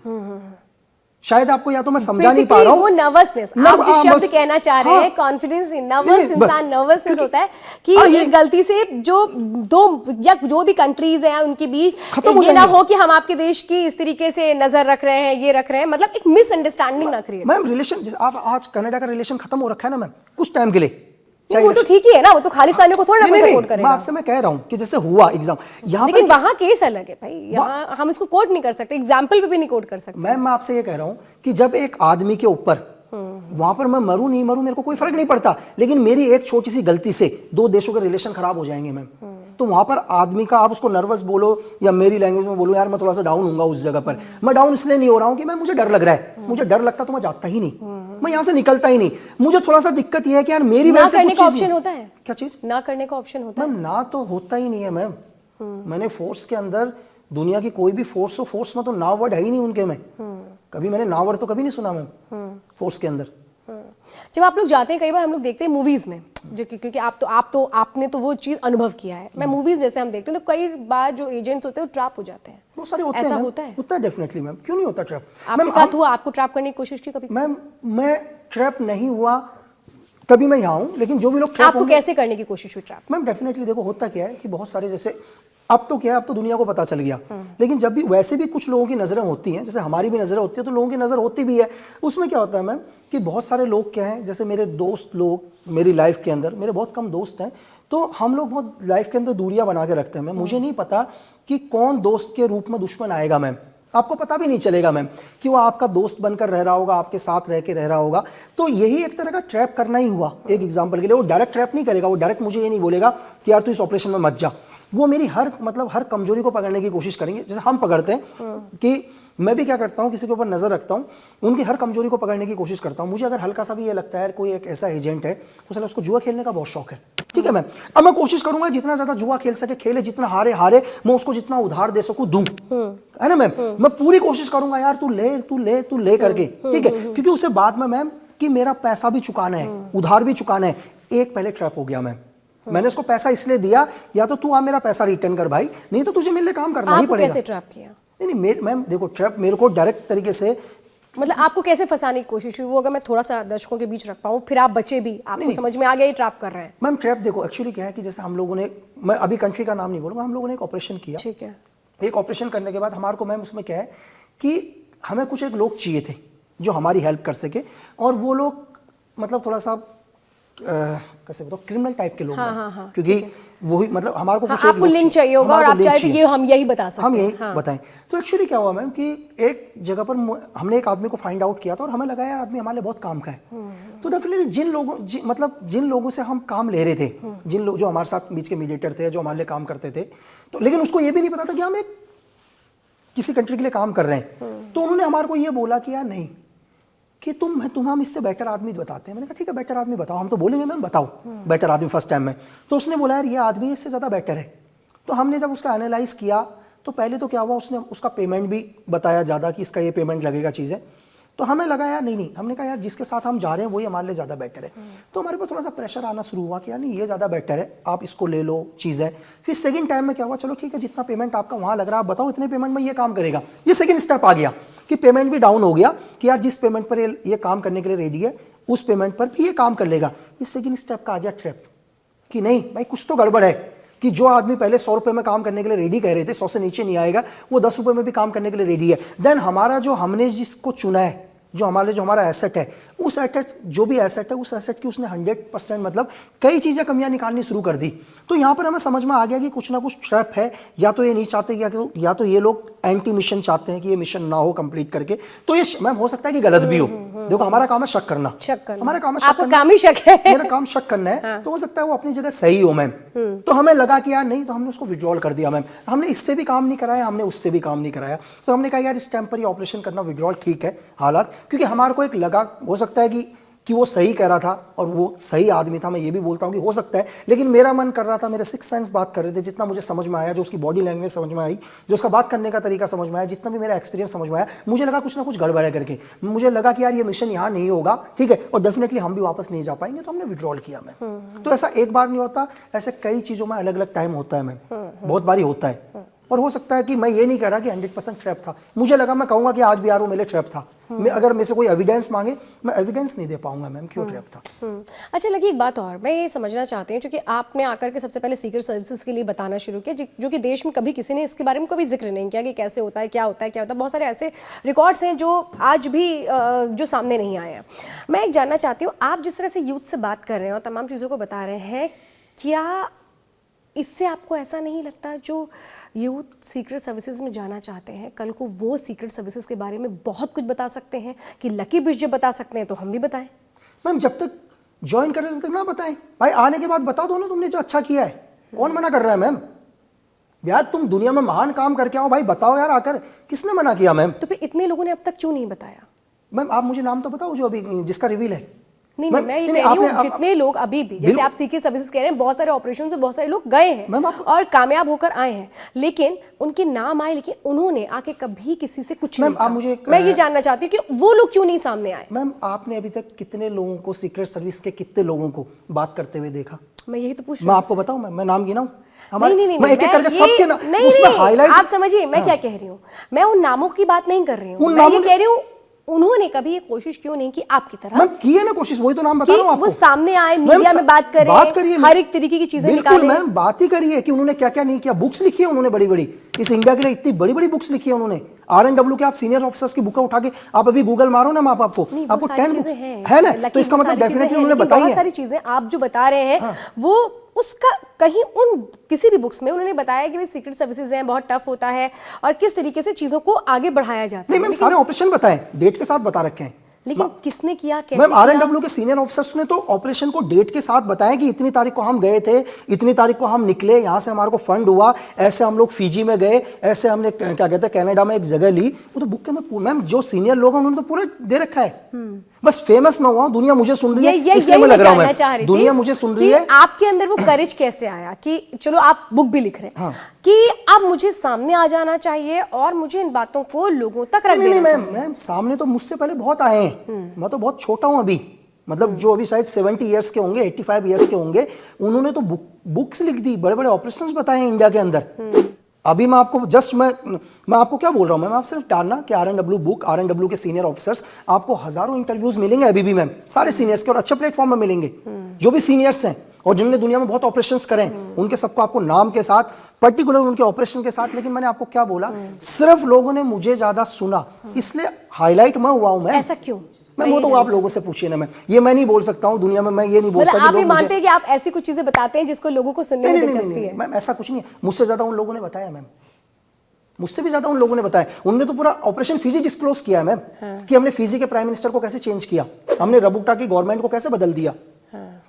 शायद आपको या तो मैं समझा नहीं पा रहा हूं, वो नर्वसनेस आप जो शब्द कहना चाह रहे हैं, कॉन्फिडेंस, इंसान नर्वसनेस होता है कि ये गलती से जो दो या जो भी कंट्रीज हैं उनके बीच ये ना हो कि हम आपके देश की इस तरीके से नजर रख रहे हैं, ये रख रहे हैं, मतलब एक मिसअंडरस्टैंडिंग ना क्रिएट। मैम रिलेशन, जैसे आप आज कनाडा का रिलेशन खत्म हो रखा है ना मैम कुछ टाइम के लिए, वो तो ठीक ही है ना, वो तो खालिस्तानियों को थोड़ा सपोर्ट करेगा। मैं आपसे मैं कह रहा हूं कि जैसे हुआ एग्जाम यहाँ, लेकिन वहां केस अलग है भाई, यहाँ हम इसको कोट नहीं कर सकते, एग्जाम्पल पे भी नहीं कोट कर सकते। मैं आपसे ये कह रहा हूं कि जब एक आदमी के ऊपर, वहां पर मैं मरूं नहीं मरूं मेरे को कोई फर्क नहीं पड़ता, लेकिन मेरी एक छोटी सी गलती से 2 देशों के रिलेशन खराब हो जाएंगे मैम। तो वहां पर आदमी का, आप उसको नर्वस बोलो या मेरी लैंग्वेज में बोलो, यार मैं थोड़ा सा डाउन होऊंगा उस जगह पर। मैं डाउन इसलिए नहीं हो रहा हूं कि मैं मुझे डर लग रहा है, मुझे डर लगता तो मैं जाता ही नहीं, मैं यहां से निकलता ही नहीं। मुझे थोड़ा सा दिक्कत यह है कि यार मेरी वजह से कुछ ऑप्शन होता है। क्या चीज ना करने का ऑप्शन होता है मैम? ना तो होता ही नहीं है मैम। मैंने फोर्स के अंदर, दुनिया की कोई भी फोर्स हो, फोर्स में तो ना वर्ड है ही नहीं उनके में। कभी मैंने ना वर्ड तो कभी नहीं सुना मैम फोर्स के अंदर। जब आप लोग जाते हैं, कई बार हम लोग देखते हैं मूवीज में, जो क्योंकि आपने तो वो चीज अनुभव किया है। मैं मूवीज जैसे हम देखते हैं तो कई बार जो एजेंट्स होते हैं वो ट्रैप हो जाते हैं। बहुत सारे होते हैं। ऐसा होता है डेफिनेटली मैम, क्यों नहीं होता ट्रैप? आपके साथ हुआ? आपको ट्रैप करने की कोशिश की कभी? मैम मैं ट्रैप नहीं हुआ, तभी मैं यहाँ हूँ, लेकिन जो भी लोग ट्रैप, आपको कैसे करने की कोशिश हुई ट्रैप? मैम डेफिनेटली देखो होता क्या है कि बहुत सारे, जैसे अब तो क्या है, अब तो दुनिया को पता चल गया, लेकिन जब भी वैसे भी कुछ लोगों की नजरें होती हैं, जैसे हमारी भी नजरें होती है तो लोगों की नजर होती भी है। उसमें क्या होता है मैम कि बहुत सारे लोग क्या हैं, जैसे मेरे दोस्त लोग मेरी लाइफ के अंदर, मेरे बहुत कम दोस्त हैं, तो हम लोग बहुत लाइफ के अंदर दूरियां बना के रखते हैं मैम। मुझे नहीं पता कि कौन दोस्त के रूप में दुश्मन आएगा मैम, आपको पता भी नहीं चलेगा मैम कि वो आपका दोस्त बनकर रह रहा होगा, आपके साथ रह के रह रहा होगा। तो यही एक तरह का ट्रैप करना ही हुआ। एक एग्जांपल के लिए, वो डायरेक्ट ट्रैप नहीं करेगा, वो डायरेक्ट मुझे ये नहीं बोलेगा कि यार तू इस ऑपरेशन में मत जा। वो मेरी हर कमजोरी को पकड़ने की कोशिश करेंगे, जैसे हम पकड़ते हैं कि मैं भी क्या करता हूँ, किसी के ऊपर नजर रखता हूँ, उनकी हर कमजोरी को पकड़ने की कोशिश करता हूँ। मुझे अगर हल्का सा भी ये लगता है कोई एक ऐसा एजेंट है तो साला उसको जुआ खेलने का बहुत शौक है, ठीक है मैम। अब मैं कोशिश करूंगा जितना ज्यादा जुआ खेल सके खेले, जितना हारे हारे, मैं उसको जितना उधार दे सकूं दूं, है ना मैम। मैं पूरी कोशिश करूंगा यार, तू ले करके, ठीक है, क्योंकि उससे बाद में मैम कि मेरा पैसा भी चुकाना है, उधार भी चुकाना है। एक पहले ट्रैप हो गया मैम, मैंने उसको पैसा इसलिए दिया, या तो तू आ मेरा पैसा रिटर्न कर भाई, नहीं तो तुझे मेरे लिए काम करना ही पड़ेगा। कैसे ट्रैप किया? नहीं मैम देखो, ट्रैप मेरे को डायरेक्ट तरीके से, मतलब आपको कैसे फंसाने की कोशिश हुई, वो अगर मैं थोड़ा सा दर्शकों के बीच रख पाऊं, फिर आप बचे भी, आपको समझ में आ गया ये ट्रैप कर रहे हैं? मैम ट्रैप देखो एक्चुअली क्या है कि जैसे हम लोगों ने, मैं अभी कंट्री का नाम नहीं बोलूंगा, हम लोगों ने एक ऑपरेशन किया। ठीक है। एक ऑपरेशन करने के बाद हमारे को मैम उसमें क्या है कि हमें कुछ एक लोग चाहिए थे जो हमारी हेल्प कर सके, और वो लोग मतलब थोड़ा सा कैसे बताओ, क्रिमिनल टाइप के लोग हैं, क्योंकि वही मतलब हमारे को कुछ आपको लिंक चाहिए होगा और आप चाहे तो ये हम यही बता सकते हैं, हम यही बताएं। तो एक्चुअली क्या हुआ मैम कि एक जगह पर हमने एक आदमी को फाइंड आउट किया था, और हमें लगा यार आदमी हमारे लिए बहुत काम का है। तो डेफिनेटली जिन लोगों से हम काम ले रहे थे, जिन लोग जो हमारे साथ बीच के मीडिएटर थे, जो हमारे लिए काम करते थे, तो लेकिन उसको ये भी नहीं पता था कि हम एक किसी कंट्री के लिए काम कर रहे हैं। तो उन्होंने हमारे को ये बोला कि यार नहीं, कि तुम हम इससे बेटर आदमी बताते हैं। मैंने कहा ठीक है बेटर आदमी बताओ, हम तो बोलेंगे मैम बताओ बेटर आदमी फर्स्ट टाइम में। तो उसने बोला यार ये आदमी इससे ज़्यादा बेटर है। तो हमने जब उसका एनालाइज किया तो पहले तो क्या हुआ, उसने उसका पेमेंट भी बताया ज़्यादा कि इसका ये पेमेंट लगेगा चीज़ें। तो हमें लगा यार नहीं, हमने कहा यार जिसके साथ हम जा रहे हैं वही हमारे लिए ज़्यादा बेटर है। तो हमारे पर थोड़ा सा प्रेशर आना शुरू हुआ कि यार नहीं ये ज़्यादा बेटर है, आप इसको ले लो चीज़ है। फिर सेकंड टाइम में क्या हुआ, चलो ठीक है जितना पेमेंट आपका वहाँ लग रहा है आप बताओ इतने पेमेंट में ये काम करेगा। ये सेकंड स्टेप आ गया कि पेमेंट भी डाउन हो गया कि यार जिस पेमेंट पर ये काम करने के लिए रेडी है उस पेमेंट पर भी ये काम कर लेगा। ये सेकंड स्टेप का आ गया ट्रैप कि नहीं भाई कुछ तो गड़बड़ है, कि जो आदमी पहले 100 रुपए में काम करने के लिए रेडी कह रहे थे, 100 से नीचे नहीं आएगा, वो 10 रुपए में भी काम करने के लिए रेडी है। देन हमारा जो हमने जिसको चुना है, जो हमारा एसेट है, उस एसेट जो भी एसेट है उस एसेट की उसने 100% मतलब कई चीज़ें कमियां निकालनी शुरू कर दी। तो यहाँ पर हमें समझ में आ गया कि कुछ ना कुछ ट्रैप है, या तो ये नहीं चाहते या तो ये लोग एंटी मिशन चाहते हैं कि ये मिशन ना हो कंप्लीट करके। तो ये मैम हो सकता है कि गलत भी हो। देखो हमारा काम है शक करना, हमारा काम है शक करना, काम ही शक है, मेरा काम शक करना है। तो हो सकता है वो अपनी जगह सही हो मैम। तो हमें लगा कि यार नहीं, तो हमने उसको विड्रॉल कर दिया मैम। हमने इससे भी काम नहीं कराया, हमने उससे भी काम नहीं कराया। तो हमने कहा यार इस टाइम पर ये ऑपरेशन करना विड्रॉल ठीक है हालात, क्योंकि हमारे को एक लगा हो सकता है कि वो सही कह रहा था और वो सही आदमी था, मैं ये भी बोलता हूँ कि हो सकता है, लेकिन मेरा मन कर रहा था, मेरे सिक्स सेंस बात कर रहे थे, जितना मुझे समझ में आया, जो उसकी बॉडी लैंग्वेज समझ में आई, जो उसका बात करने का तरीका समझ में आया, जितना भी मेरा एक्सपीरियंस समझ में आया, मुझे लगा कुछ ना कुछ गड़बड़ है करके। मुझे लगा कि यार ये मिशन यहाँ नहीं होगा, ठीक है, और डेफिनेटली हम भी वापस नहीं जा पाएंगे, तो हमने विड्रॉल किया मैम। तो ऐसा एक बार नहीं होता, ऐसे कई चीज़ों में अलग अलग टाइम होता है मैम, बहुत बारी होता है। और हो सकता है कि मैं ये नहीं कह रहा कि 100% ट्रैप था, मुझे लगा मैं कहूँगा कि आज भी यार वो मेरे ट्रैप था। अगर मेरे से कोई एविडेंस मांगे, मैं एविडेंस नहीं दे पाऊंगा मैम क्यों ट्रैप था। अच्छा लगी एक बात और मैं ये समझना चाहती हूँ, क्योंकि आपने आकर के सबसे पहले सीक्रेट सर्विसेज के लिए बताना शुरू किया, जो कि देश में कभी किसी ने इसके बारे में कभी जिक्र नहीं किया कि कैसे होता है, क्या होता है, क्या होता है। बहुत सारे ऐसे रिकॉर्ड्स हैं जो आज भी जो सामने नहीं आए हैं। मैं एक जानना चाहती हूँ, आप जिस तरह से यूथ से बात कर रहे हैं और तमाम चीज़ों को बता रहे हैं, क्या इससे आपको ऐसा नहीं लगता जो यूथ सीक्रेट सर्विसेज में जाना चाहते हैं, कल को वो सीक्रेट सर्विसेज के बारे में बहुत कुछ बता सकते हैं कि लकी बिश जब बता सकते हैं तो हम भी बताएं? मैम जब तक ज्वाइन कर रहे थे ना बताएं भाई, आने के बाद बता दो ना तुमने जो अच्छा किया है, कौन मना कर रहा है मैम? यार तुम दुनिया में महान काम करके आओ भाई, बताओ यार आकर, किसने मना किया मैम? तो फिर इतने लोगों ने अब तक क्यों नहीं बताया? मैम आप मुझे नाम तो बताओ जो अभी जिसका रिवील है। नहीं मैं ये कह रही हूँ, जितने लोग अभी भी, जैसे आप सीक्रेट सर्विसेज कह रहे हैं, बहुत सारे ऑपरेशन में बहुत सारे लोग गए हैं और कामयाब होकर आए हैं, लेकिन उनके नाम आए, लेकिन उन्होंने आके कभी किसी से कुछ नहीं कहा। मैं ये जानना चाहती हूँ कि वो लोग क्यों नहीं सामने आए? मैम आपने अभी तक कितने लोगों को, सीक्रेट सर्विस के कितने लोगों को बात करते हुए देखा? मैं यही तो पूछ रही हूँ। मैं आपको बताऊं, मैं नाम गिनाऊं? नहीं, मैं एक एक करके सबके नाम उसमें हाईलाइट। आप समझिए मैं क्या कह रही हूँ, मैं उन नामों की बात नहीं कर रही हूँ, मैं ये कह रही हूँ उन्होंने कभी ये कोशिश क्यों नहीं की आपकी तरह? मैम की है ना कोशिश, वही तो नाम बता रहा हूं आपको। वो सामने आए, मीडिया में बात करिए, हर एक तरीके की चीजें निकालें। बिल्कुल मैम बात ही करिए कि उन्होंने क्या क्या नहीं किया। बुक्स लिखी है उन्होंने बड़ी बड़ी, इस इंडिया के लिए इतनी बड़ी बड़ी बुक्स लिखी है उन्होंने। RNW के आप सीनियर ऑफिसर्स की बुक उठा के आप अभी गूगल मारो ना, आपको 10 बुक्स है ना, तो इसका मतलब डेफिनेटली उन्होंने बताई है। सारी चीजें आप जो बता रहे हैं वो उसका कहीं उन किसी भी बुक्स में उन्होंने बताया कि भाई सीक्रेट सर्विसेज हैं, बहुत टफ होता है और किस तरीके से चीजों को आगे बढ़ाया जाता है। नहीं मैम सारे ऑपरेशन बताएं, डेट के साथ बता रखे हैं, लेकिन किसने किया, कैसे मैम RNW के सीनियर ऑफिसर्स ने तो ऑपरेशन को डेट के साथ बताया कि इतनी तारीख को हम गए थे, इतनी तारीख को हम निकले, यहाँ से हमारे को फंड हुआ, ऐसे हम लोग फिजी में गए, ऐसे हमने क्या कहते हैं कनाडा में एक जगह ली। वो तो बुक के अंदर मैम जो सीनियर लोग हैं उन्होंने तो पूरा दे रखा है। बस फेमस मैं हुआ हूं, दुनिया मुझे सुन रही है, ये इसलिए मैं लग रहा हूं जानना चाह रही मैं, थी दुनिया मुझे सुन रही कि है। आपके अंदर वो करेज कैसे आया कि चलो आप बुक भी लिख रहे हैं, हाँ। कि अब मुझे सामने आ जाना चाहिए और मुझे इन बातों को लोगों तक रख नहीं देना नहीं चाहिए। मैम, सामने तो मुझसे पहले बहुत आए हैं, मैं तो बहुत छोटा हूं अभी, मतलब जो अभी शायद 70 इयर्स के होंगे, 85 इयर्स के होंगे, उन्होंने तो बुक्स लिख दी, बड़े बड़े ऑपरेशंस बताए हैं इंडिया के अंदर। अभी मैं आपको जस्ट मैं आपको क्या बोल रहा हूं मैम, आप सिर्फ डालना कि RNW बुक, RNW के सीनियर ऑफिसर्स, आपको हजारों इंटरव्यूज मिलेंगे अभी भी मैम, सारे सीनियर्स के, और अच्छे प्लेटफॉर्म में मिलेंगे। जो भी सीनियर्स हैं और जिन्होंने दुनिया में बहुत ऑपरेशंस करे हैं, उनके सबको आपको नाम के साथ, पर्टिकुलर उनके ऑपरेशन के साथ। लेकिन मैंने आपको क्या बोला, सिर्फ लोगों ने मुझे ज्यादा सुना, इसलिए हाईलाइट मैं हुआ हूं मैम। ऐसा क्यों? मैं वो तो आप लोगों से पूछिए ना, मैं ये मैं नहीं बोल सकता हूँ दुनिया में, मैं ये नहीं बोलता मतलब कि आप ये लोग मानते हैं कि आप ऐसी कुछ चीजें बताते हैं जिसको लोगों को सुनने में दिलचस्पी है? मैम ऐसा कुछ नहीं है, मुझसे ज्यादा उन लोगों ने बताया मैम, मुझसे भी ज्यादा उन लोगों ने बताया। उन्होंने तो पूरा ऑपरेशन फिजी डिस्क्लोज किया है मैम, कि हमने फिजी के प्राइम मिनिस्टर को कैसे चेंज किया, हमने रबुक्टा की गवर्नमेंट को कैसे बदल दिया,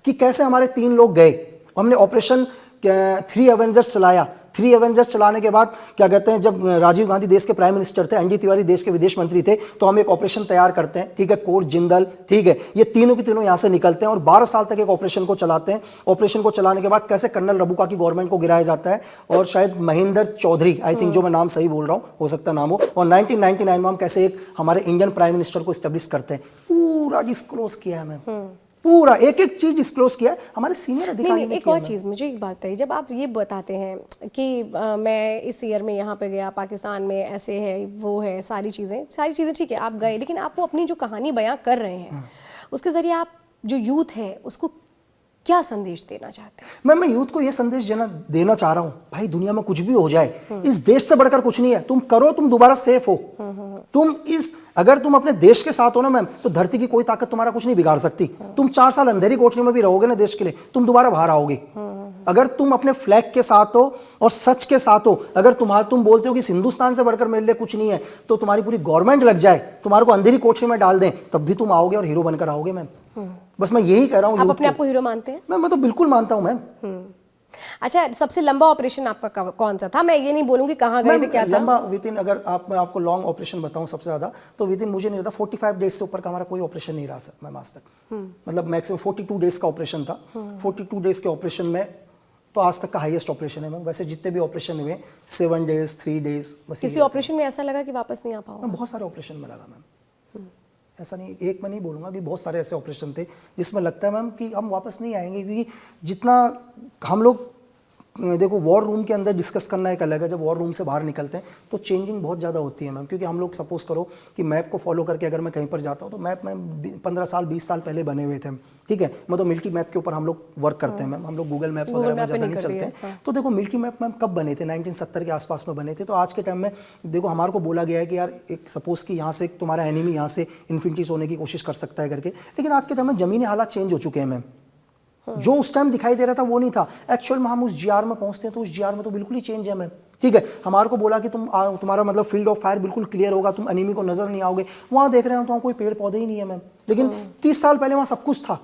कि कैसे हमारे 3 लोग गए, हमने ऑपरेशन 3 एवेंजर्स चलाया। 3 एवेंजर्स चलाने के बाद क्या कहते हैं, जब राजीव गांधी देश के प्राइम मिनिस्टर थे, ND तिवारी देश के विदेश मंत्री थे, तो हम एक ऑपरेशन तैयार करते हैं, ठीक है, कोर जिंदल, ठीक है, ये तीनों के तीनों यहां से निकलते हैं और 12 साल तक एक ऑपरेशन को चलाते हैं। ऑपरेशन को चलाने के बाद कैसे कर्नल रबुका की गवर्नमेंट को गिराया जाता है, और शायद महेंद्र चौधरी, आई थिंक, जो मैं नाम सही बोल रहा हूं, हो सकता नाम हो, और 1999 में हम कैसे एक हमारे इंडियन प्राइम मिनिस्टर को स्टेब्लिश करते हैं। पूरा डिस्क्लोज किया है मैम, पूरा एक एक चीज डिस्क्लोज किया, हमारे सीनियर अधिकारी ने एक और चीज़ मुझे एक बात बताइए, जब आप ये बताते हैं कि मैं इस ईयर में यहाँ पे गया, पाकिस्तान में ऐसे है, वो है, सारी चीज़ें ठीक है, आप गए, लेकिन आप वो अपनी जो कहानी बयां कर रहे हैं, उसके ज़रिए आप जो यूथ है उसको क्या संदेश देना चाहते हैं? मैं यूथ को ये संदेश देना चाह रहा हूं, भाई दुनिया में कुछ भी हो जाए, इस देश से बढ़कर कुछ नहीं है, तुम करो, तुम दोबारा सेफ हो, अगर तुम अपने देश के साथ हो ना मैम, तो धरती की कोई ताकत तुम्हारा कुछ नहीं बिगाड़ सकती। तुम 4 साल अंधेरी कोठरी में भी रहोगे ना देश के लिए, तुम दोबारा बाहर आओगे। अगर तुम अपने फ्लैग के साथ हो और सच के साथ हो, अगर तुम बोलते हो कि हिंदुस्तान से बढ़कर मेरे लिए कुछ नहीं है, तो तुम्हारी पूरी गवर्नमेंट लग जाए, तुम्हारे को अंधेरी कोठरी में डाल दें, तब भी तुम आओगे और हीरो बनकर आओगे मैम। बस मैं यही कह रहा हूँ। आप अपने आप को हीरो मानते हैं? मैं तो बिल्कुल मानता हूँ मैम। अच्छा, सबसे लंबा ऑपरेशन आपका कौन सा था? मैं ये नहीं बोलूंगी कहाँ गए थे, क्या था लंबा, विदिन, अगर मैं आपको लॉन्ग ऑपरेशन बताऊं सबसे ज्यादा, तो विदिन मुझे नहीं रहता 45 डेज से ऊपर का हमारा कोई ऑपरेशन नहीं रहा सर मैम आज तक। मतलब मैक्सिमम 42 डेज का ऑपरेशन था। 42 डेज के ऑपरेशन में तो आज तक का हाईएस्ट ऑपरेशन है मैम। वैसे जितने भी ऑपरेशन हुए 7 डेज, 3 डेज, बस। किसी ऑपरेशन में ऐसा लगा कि वापस नहीं आ पाऊंगा? बहुत सारे ऑपरेशन में लगा मैम, ऐसा नहीं, एक मैं नहीं बोलूँगा कि बहुत सारे ऐसे ऑपरेशन थे जिसमें लगता है मैम कि हम वापस नहीं आएंगे, क्योंकि जितना हम लोग, देखो, वॉर रूम के अंदर डिस्कस करना एक अलग है, जब वॉर रूम से बाहर निकलते हैं तो चेंजिंग बहुत ज़्यादा होती है मैम। क्योंकि हम लोग सपोज करो कि मैप को फॉलो करके अगर मैं कहीं पर जाता हूँ, तो मैप में 15 साल 20 साल पहले बने हुए थे, ठीक है, मतलब मिल्की मैप के ऊपर हम लोग वर्क करते हैं मैम, हम लोग गूगल मैप वगैरह में ज़्यादा नहीं चलते हैं। तो देखो मिल्की मैप मैम कब बने थे, 1970 के आसपास में बने थे। तो आज के टाइम में देखो हमारे को बोला गया है कि यार एक सपोज कि यहाँ से तुम्हारा एनिमी यहाँ से इन्फिनिटी होने की कोशिश कर सकता है करके, लेकिन आज के टाइम में ज़मीनी हालात चेंज हो चुके हैं मैम। जो उस टाइम दिखाई दे रहा था वो नहीं था एक्चुअल में। हम उस GR में पहुंचते हैं तो उस GR में तो बिल्कुल ही चेंज है मैम, ठीक है। हमारे को बोला कि तुम्हारा मतलब फील्ड ऑफ फायर बिल्कुल क्लियर होगा, तुम एनिमी को नजर नहीं आओगे। वहां देख रहे हैं तो वहाँ कोई पेड़ पौधे ही नहीं है मैम, लेकिन 30 साल पहले वहाँ सब कुछ था।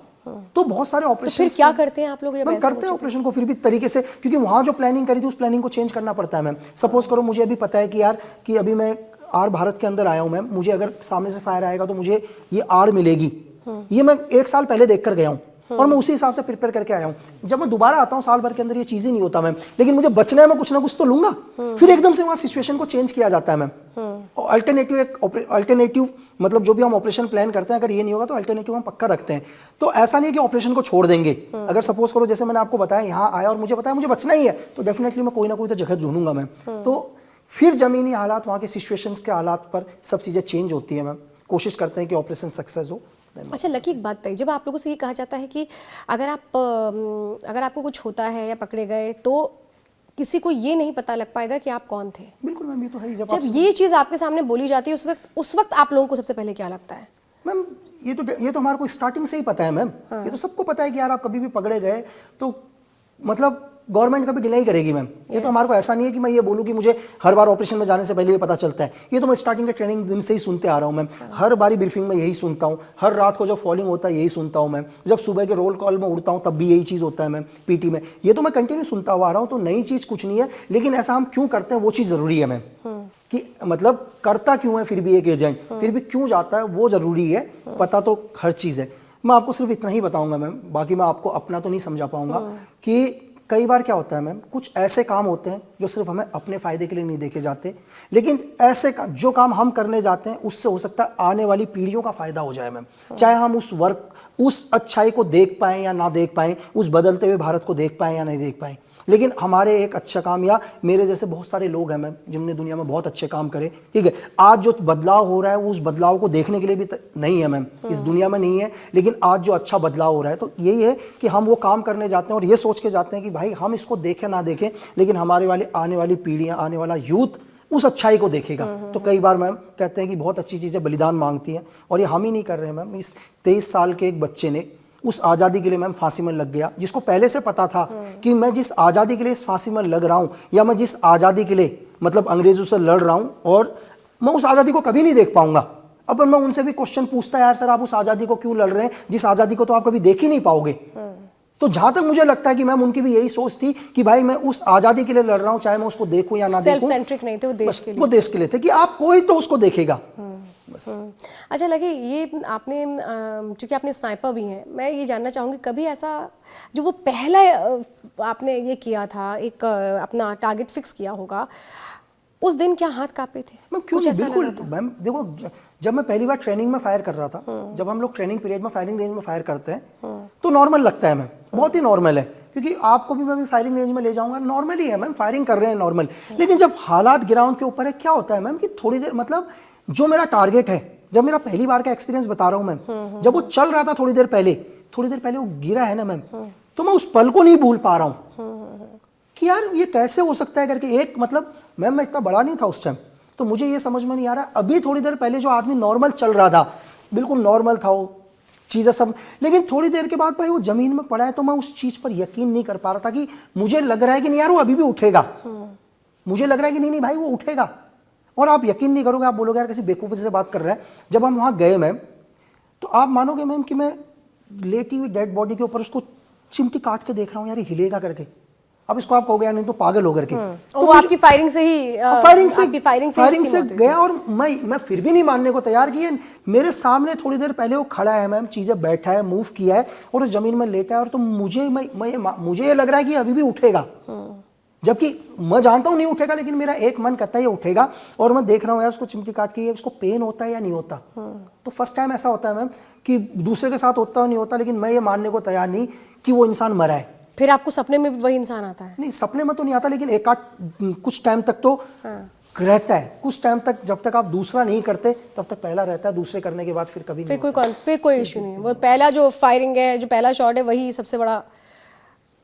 तो बहुत सारे ऑपरेशन, तो फिर क्या करते हैं आप लोग? मैम करते हैं ऑपरेशन को फिर भी तरीके से, क्योंकि वहां जो प्लानिंग करी थी उस प्लानिंग को चेंज करना पड़ता है मैम। सपोज करो मुझे अभी पता है कि यार कि अभी मैं भारत के अंदर आया हूँ मैम, मुझे अगर सामने से फायर आएगा तो मुझे ये आड़ मिलेगी, ये मैं 1 साल पहले देख कर गया हूँ और मैं उसी हिसाब से प्रिपेयर करके आया हूँ। जब मैं दोबारा आता हूँ साल भर के अंदर ये चीज़ ही नहीं होता मैम, लेकिन मुझे बचना है, मैं कुछ ना कुछ तो लूंगा। फिर एकदम से वहाँ सिचुएशन को चेंज किया जाता है मैम। अल्टरनेटिव मतलब जो भी हम ऑपरेशन प्लान करते हैं, अगर ये नहीं होगा तो अल्टरनेटिव हम पक्का रखते हैं। तो ऐसा नहीं है कि ऑपरेशन को छोड़ देंगे। अगर सपोज करो जैसे मैंने आपको बताया यहाँ आया और मुझे पता है मुझे बचना ही है, तो डेफिनेटली मैं कोई ना कोई तो जगह ढूंढूंगा मैम। तो फिर जमीनी हालात, वहाँ के सिचुएशंस के हालात पर सब चीज़ें चेंज होती है मैम। कोशिश करते हैं कि ऑपरेशन सक्सेस हो। अच्छा लकी, एक बात बताइए, जब आप लोगों से ये कहा जाता है कि अगर आपको कुछ होता है या पकड़े गए तो किसी को ये नहीं पता लग पाएगा कि आप कौन थे। बिल्कुल मैम, ये तो है ही। जब ये चीज़ आपके सामने बोली जाती है उस वक्त आप लोगों को सबसे पहले क्या लगता है? मैम ये तो हमारे को स्टार्टिंग से ही पता है मैम। ये तो सबको पता है कि यार आप कभी भी पकड़े गए तो मतलब गवर्नमेंट कभी डिले करेगी मैम। ये तो हमारे को ऐसा नहीं है कि मैं ये बोलूँ कि मुझे हर बार ऑपरेशन में जाने से पहले ये पता चलता है। ये तो मैं स्टार्टिंग के ट्रेनिंग दिन से ही सुनते आ रहा हूँ मैम। हर बारी ब्रीफिंग में यही सुनता हूँ, हर रात को जब फॉलिंग होता है यही सुनता हूँ मैम, जब सुबह के रोल कॉल में उड़ता हूँ तब भी यही चीज़ होता है मैम पीटी में। ये तो मैं कंटिन्यू सुनता हुआ आ रहा हूँ, तो नई चीज़ कुछ नहीं है। लेकिन ऐसा हम क्यों करते हैं वो चीज़ ज़रूरी है मैम, कि मतलब करता क्यों है फिर भी एक एजेंट, फिर भी क्यों जाता है वो ज़रूरी है। पता तो हर चीज़ है। मैं आपको सिर्फ इतना ही बताऊंगा मैम, बाकी मैं आपको अपना तो नहीं समझा पाऊंगा कि कई बार क्या होता है मैम, कुछ ऐसे काम होते हैं जो सिर्फ हमें अपने फ़ायदे के लिए नहीं देखे जाते, लेकिन ऐसे जो काम हम करने जाते हैं उससे हो सकता है आने वाली पीढ़ियों का फ़ायदा हो जाए मैम। चाहे हम उस अच्छाई को देख पाएँ या ना देख पाएँ, उस बदलते हुए भारत को देख पाएँ या नहीं देख पाएँ, लेकिन हमारे एक अच्छा काम, या मेरे जैसे बहुत सारे लोग हैं मैम जिनने दुनिया में बहुत अच्छे काम करे, ठीक है। आज जो बदलाव हो रहा है उस बदलाव को देखने के लिए भी नहीं है मैम, इस दुनिया में नहीं है, लेकिन आज जो अच्छा बदलाव हो रहा है तो यही है कि हम वो काम करने जाते हैं और ये सोच के जाते हैं कि भाई हम इसको देखें ना देखें, लेकिन हमारे वाले आने वाली पीढ़ियाँ, आने वाला यूथ उस अच्छाई को देखेगा। तो कई बार मैम कहते हैं कि बहुत अच्छी चीज़ें बलिदान मांगती हैं, और ये हम ही नहीं कर रहे हैं मैम। इस 23 साल के एक बच्चे ने उस आज़ादी के लिए मैम फांसी में लग गया, जिसको पहले से पता था कि मैं जिस आज़ादी के लिए इस फांसी में लग रहा हूँ, या मैं जिस आज़ादी के लिए मतलब अंग्रेजों से लड़ रहा हूँ, और मैं उस आज़ादी को कभी नहीं देख पाऊंगा। अब मैं उनसे भी क्वेश्चन पूछता है, यार सर आप उस आज़ादी को क्यों लड़ रहे हैं जिस आज़ादी को तो आप कभी देख ही नहीं पाओगे। तो जहां तक मुझे लगता है कि मैम उनकी भी यही सोच थी कि भाई मैं उस आज़ादी के लिए लड़ रहा हूँ, चाहे मैं उसको देखूं या ना देखूं। सेल्फ सेंट्रिक नहीं थे, वो देश के लिए, वो देश के लिए थे कि आप कोई तो उसको देखेगा। अच्छा लगे, ये आपने चूंकि आपने स्नाइपर भी हैं, मैं ये जानना चाहूँगी कभी ऐसा जो वो पहला आपने ये किया था, एक अपना टारगेट फिक्स किया होगा, उस दिन क्या हाथ कांपे थे? मैम क्यों नहीं, बिल्कुल मैम। देखो जब मैं पहली बार ट्रेनिंग में फायर कर रहा था, जब हम लोग ट्रेनिंग पीरियड में फायरिंग रेंज में फायर करते हैं तो नॉर्मल लगता है मैम, बहुत ही नॉर्मल है, क्योंकि आपको भी मैं भी फायरिंग रेंज में ले जाऊंगा, नॉर्मल ही है मैम, फायरिंग कर रहे हैं नॉर्मल। लेकिन जब हालात ग्राउंड के ऊपर है, क्या होता है मैम कि थोड़ी देर मतलब जो मेरा टारगेट है, जब मेरा पहली बार का एक्सपीरियंस बता रहा हूं मैम, जब वो चल रहा था थोड़ी देर पहले वो गिरा है ना मैम, तो मैं उस पल को नहीं भूल पा रहा हूं कि यार ये कैसे हो सकता है करके। एक मतलब मैम मैं इतना बड़ा नहीं था उस टाइम, तो मुझे ये समझ में नहीं आ रहा, अभी थोड़ी देर पहले जो आदमी नॉर्मल चल रहा था, बिल्कुल नॉर्मल था वो चीज़ें सब, लेकिन थोड़ी देर के बाद भाई वो जमीन में पड़ा है, तो मैं उस चीज़ पर यकीन नहीं कर पा रहा था कि मुझे लग रहा है कि नहीं यार वो अभी भी उठेगा, मुझे लग रहा है कि नहीं भाई वो उठेगा। और आप यकीन नहीं करोगे, आप बोलोगे यार किसी बेवकूफ़ी से बात कर रहे हैं। जब हम वहाँ गए मैम, तो आप मानोगे मैम कि मैं लेटी हुई डेड बॉडी के ऊपर उसको चिमटी काट के देख रहा हूँ, यार हिलेगा करके। अब इसको आप कहोगे यार नहीं तो पागल हो करके, तो वो आपकी फायरिंग से ही फायरिंग से गया, और मैं फिर भी नहीं मानने को तैयार कि मेरे सामने थोड़ी देर पहले वो खड़ा है मैम, चीज़ें बैठा है, मूव किया है और उस जमीन में लेटा है, और तो मुझे ये लग रहा है कि अभी भी उठेगा, जबकि मैं जानता हूँ नहीं उठेगा, लेकिन मेरा एक मन कहता है ये उठेगा। और मैं देख रहा हूँ यार उसको चिमटी काट के, उसको पेन होता है या नहीं होता। तो फर्स्ट टाइम ऐसा होता है मैम कि दूसरे के साथ होता है नहीं होता, लेकिन मैं ये मानने को तैयार नहीं कि वो इंसान मरा है। फिर आपको सपने में भी वही इंसान आता है? नहीं, सपने में तो नहीं आता, लेकिन एक आध कुछ टाइम तक तो रहता है, कुछ टाइम तक, जब तक आप दूसरा नहीं करते तब तक पहला रहता है, दूसरे करने के बाद फिर कभी नहीं होता। फिर कोई इशू नहीं है, वो पहला जो फायरिंग है, जो पहला शॉट है, वही सबसे बड़ा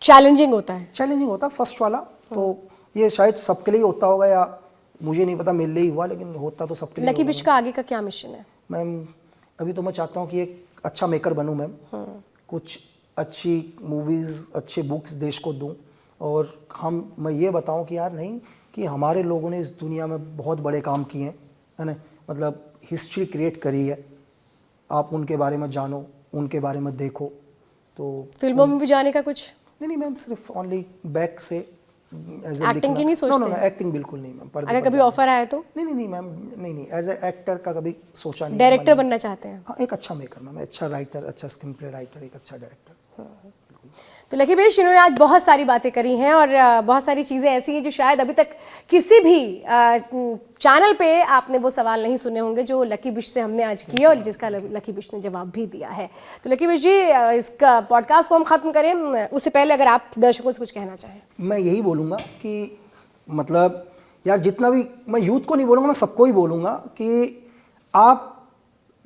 चैलेंजिंग होता है, फर्स्ट वाला। तो ये शायद सबके लिए होता होगा, या मुझे नहीं पता मेरे लिए ही हुआ, लेकिन होता तो सबके लिए। लकी बिच का आगे का क्या मिशन है? मैम अभी तो मैं चाहता हूँ कि एक अच्छा मेकर बनूँ मैम, कुछ अच्छी मूवीज़, अच्छे बुक्स देश को दूँ, और मैं ये बताऊँ कि यार नहीं, कि हमारे लोगों ने इस दुनिया में बहुत बड़े काम किए हैं, है ना, मतलब हिस्ट्री क्रिएट करी है। आप उनके बारे में जानो, उनके बारे में देखो। तो फिल्मों में भी जाने का कुछ नहीं मैम, सिर्फ ओनली बैक से एक्टिंग की नहीं सोचते? नो एक्टिंग बिल्कुल नहीं मैम। अगर कभी ऑफर आया तो? नहीं मैम, नहीं एज ए एक्टर का कभी सोचा नहीं। डायरेक्टर बनना चाहते हैं? हाँ, एक अच्छा मेकर मैम, अच्छा राइटर, अच्छा स्क्रीन प्ले राइटर, एक अच्छा डायरेक्टर। तो लकी भाई, इन्होंने आज बहुत सारी बातें करी हैं, और बहुत सारी चीज़ें ऐसी हैं जो शायद अभी तक किसी भी चैनल पे आपने वो सवाल नहीं सुने होंगे जो लकी बिश से हमने आज किए, और जिसका लकी बिश ने जवाब भी दिया है। तो लकी बिश जी, इसका पॉडकास्ट को हम ख़त्म करें उससे पहले अगर आप दर्शकों से कुछ कहना चाहें। मैं यही बोलूँगा कि मतलब यार, जितना भी, मैं यूथ को नहीं बोलूँगा, मैं सबको ही बोलूँगा कि आप,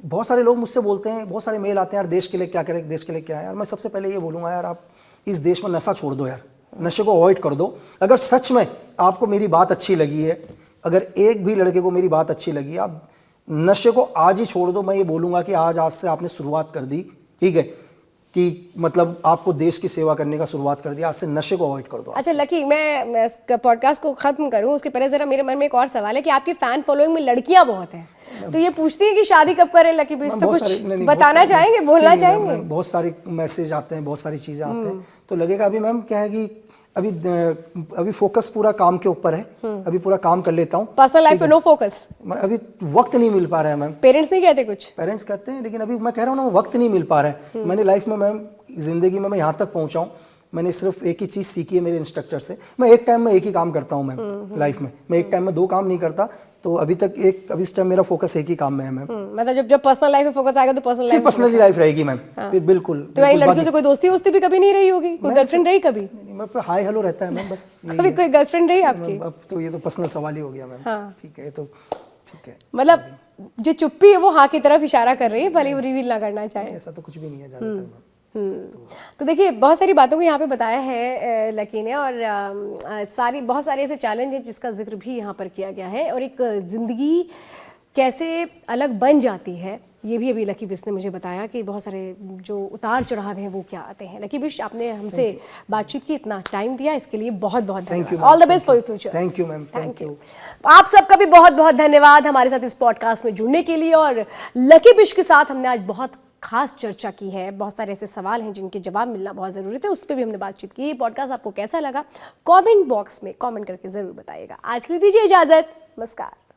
बहुत सारे लोग मुझसे बोलते हैं, बहुत सारे मेल आते हैं यार देश के लिए क्या करें, देश के लिए क्या है। यार मैं सबसे पहले ये बोलूँगा यार, आप इस देश में नशा छोड़ दो यार, नशे को अवॉइड कर दो। अगर सच में आपको मेरी बात अच्छी लगी है, अगर एक भी लड़के को मेरी बात अच्छी लगी, आप नशे को आज ही छोड़ दो। मैं ये बोलूँगा कि आज से आपने शुरुआत कर दी, ठीक है, कि मतलब आपको देश की सेवा करने का शुरुआत कर दिया, आज से नशे को अवॉइड कर दो। अच्छा लकी, मैं इस पॉडकास्ट को खत्म करूं उसके पहले जरा मेरे मन में एक और सवाल है कि आपकी फैन फॉलोइंग में लड़कियां बहुत हैं, तो ये पूछती है कि शादी कब करें लकी बिश, तो कुछ बताना चाहेंगे, बोलना चाहेंगे? बहुत सारे मैसेज आते हैं, बहुत सारी चीजें आते हैं, तो लगेगा अभी मैम क्या है कि अभी फोकस पूरा काम के ऊपर है, अभी पूरा काम कर लेता हूँ, पर्सनल लाइफ पे नो फोकस। अभी वक्त नहीं मिल पा रहा है मैम। पेरेंट्स नहीं कहते कुछ? पेरेंट्स कहते हैं, लेकिन अभी मैं कह रहा हूँ ना, वक्त नहीं मिल पा रहा है। मैंने लाइफ में मैम, जिंदगी में मैं यहाँ तक पहुँचा हूँ, मैंने सिर्फ एक ही चीज़ सीखी है मेरे इंस्ट्रक्टर से। मैं एक टाइम में एक ही काम करता हूँ मैम लाइफ में, मैं एक टाइम में 2 काम नहीं करता। तो अभी इस टाइम मेरा फोकस एक ही काम में है मैम। मतलब जब पर्सनल लाइफ में फोकस आएगा तो पर्सनल लाइफ, पर्सनल लाइफ रहेगी मैम। फिर बिल्कुल। तो यानी लड़कियों से कोई दोस्ती वोस्ती भी कभी नहीं रही होगी? कोई गर्लफ्रेंड रही कभी? मैं हाय हेलो रहता है मैम, बस। कभी कोई गर्लफ्रेंड रही आपकी? अब तो ये तो पर्सनल सवाल ही हो गया मैम। ठीक है, तो ठीक है। मतलब जो चुप्पी है वो हाँ की तरफ इशारा कर रही है, भले वो रिवील ना करना चाहे। ऐसा तो कुछ भी नहीं है ज्यादातर। तो देखिए बहुत सारी बातों को यहाँ पे बताया है लकी ने, और बहुत सारे ऐसे चैलेंज हैं जिसका जिक्र भी यहाँ पर किया गया है, और एक जिंदगी कैसे अलग बन जाती है ये भी अभी लकी बिश ने मुझे बताया कि बहुत सारे जो उतार चढ़ाव हैं वो क्या आते हैं। लकी बिश, आपने हमसे बातचीत की, इतना टाइम दिया, इसके लिए बहुत बहुत धन्यवाद। All the best for your future. Thank you ma'am, thank you. आप सबका भी बहुत बहुत धन्यवाद हमारे साथ इस पॉडकास्ट में जुड़ने के लिए। और लकी बिश के साथ हमने आज बहुत खास चर्चा की है, बहुत सारे ऐसे सवाल हैं जिनके जवाब मिलना बहुत ज़रूरी थे, उस पर भी हमने बातचीत की। ये पॉडकास्ट आपको कैसा लगा कमेंट बॉक्स में कमेंट करके ज़रूर बताइएगा। आज के लिए दीजिए इजाज़त, नमस्कार।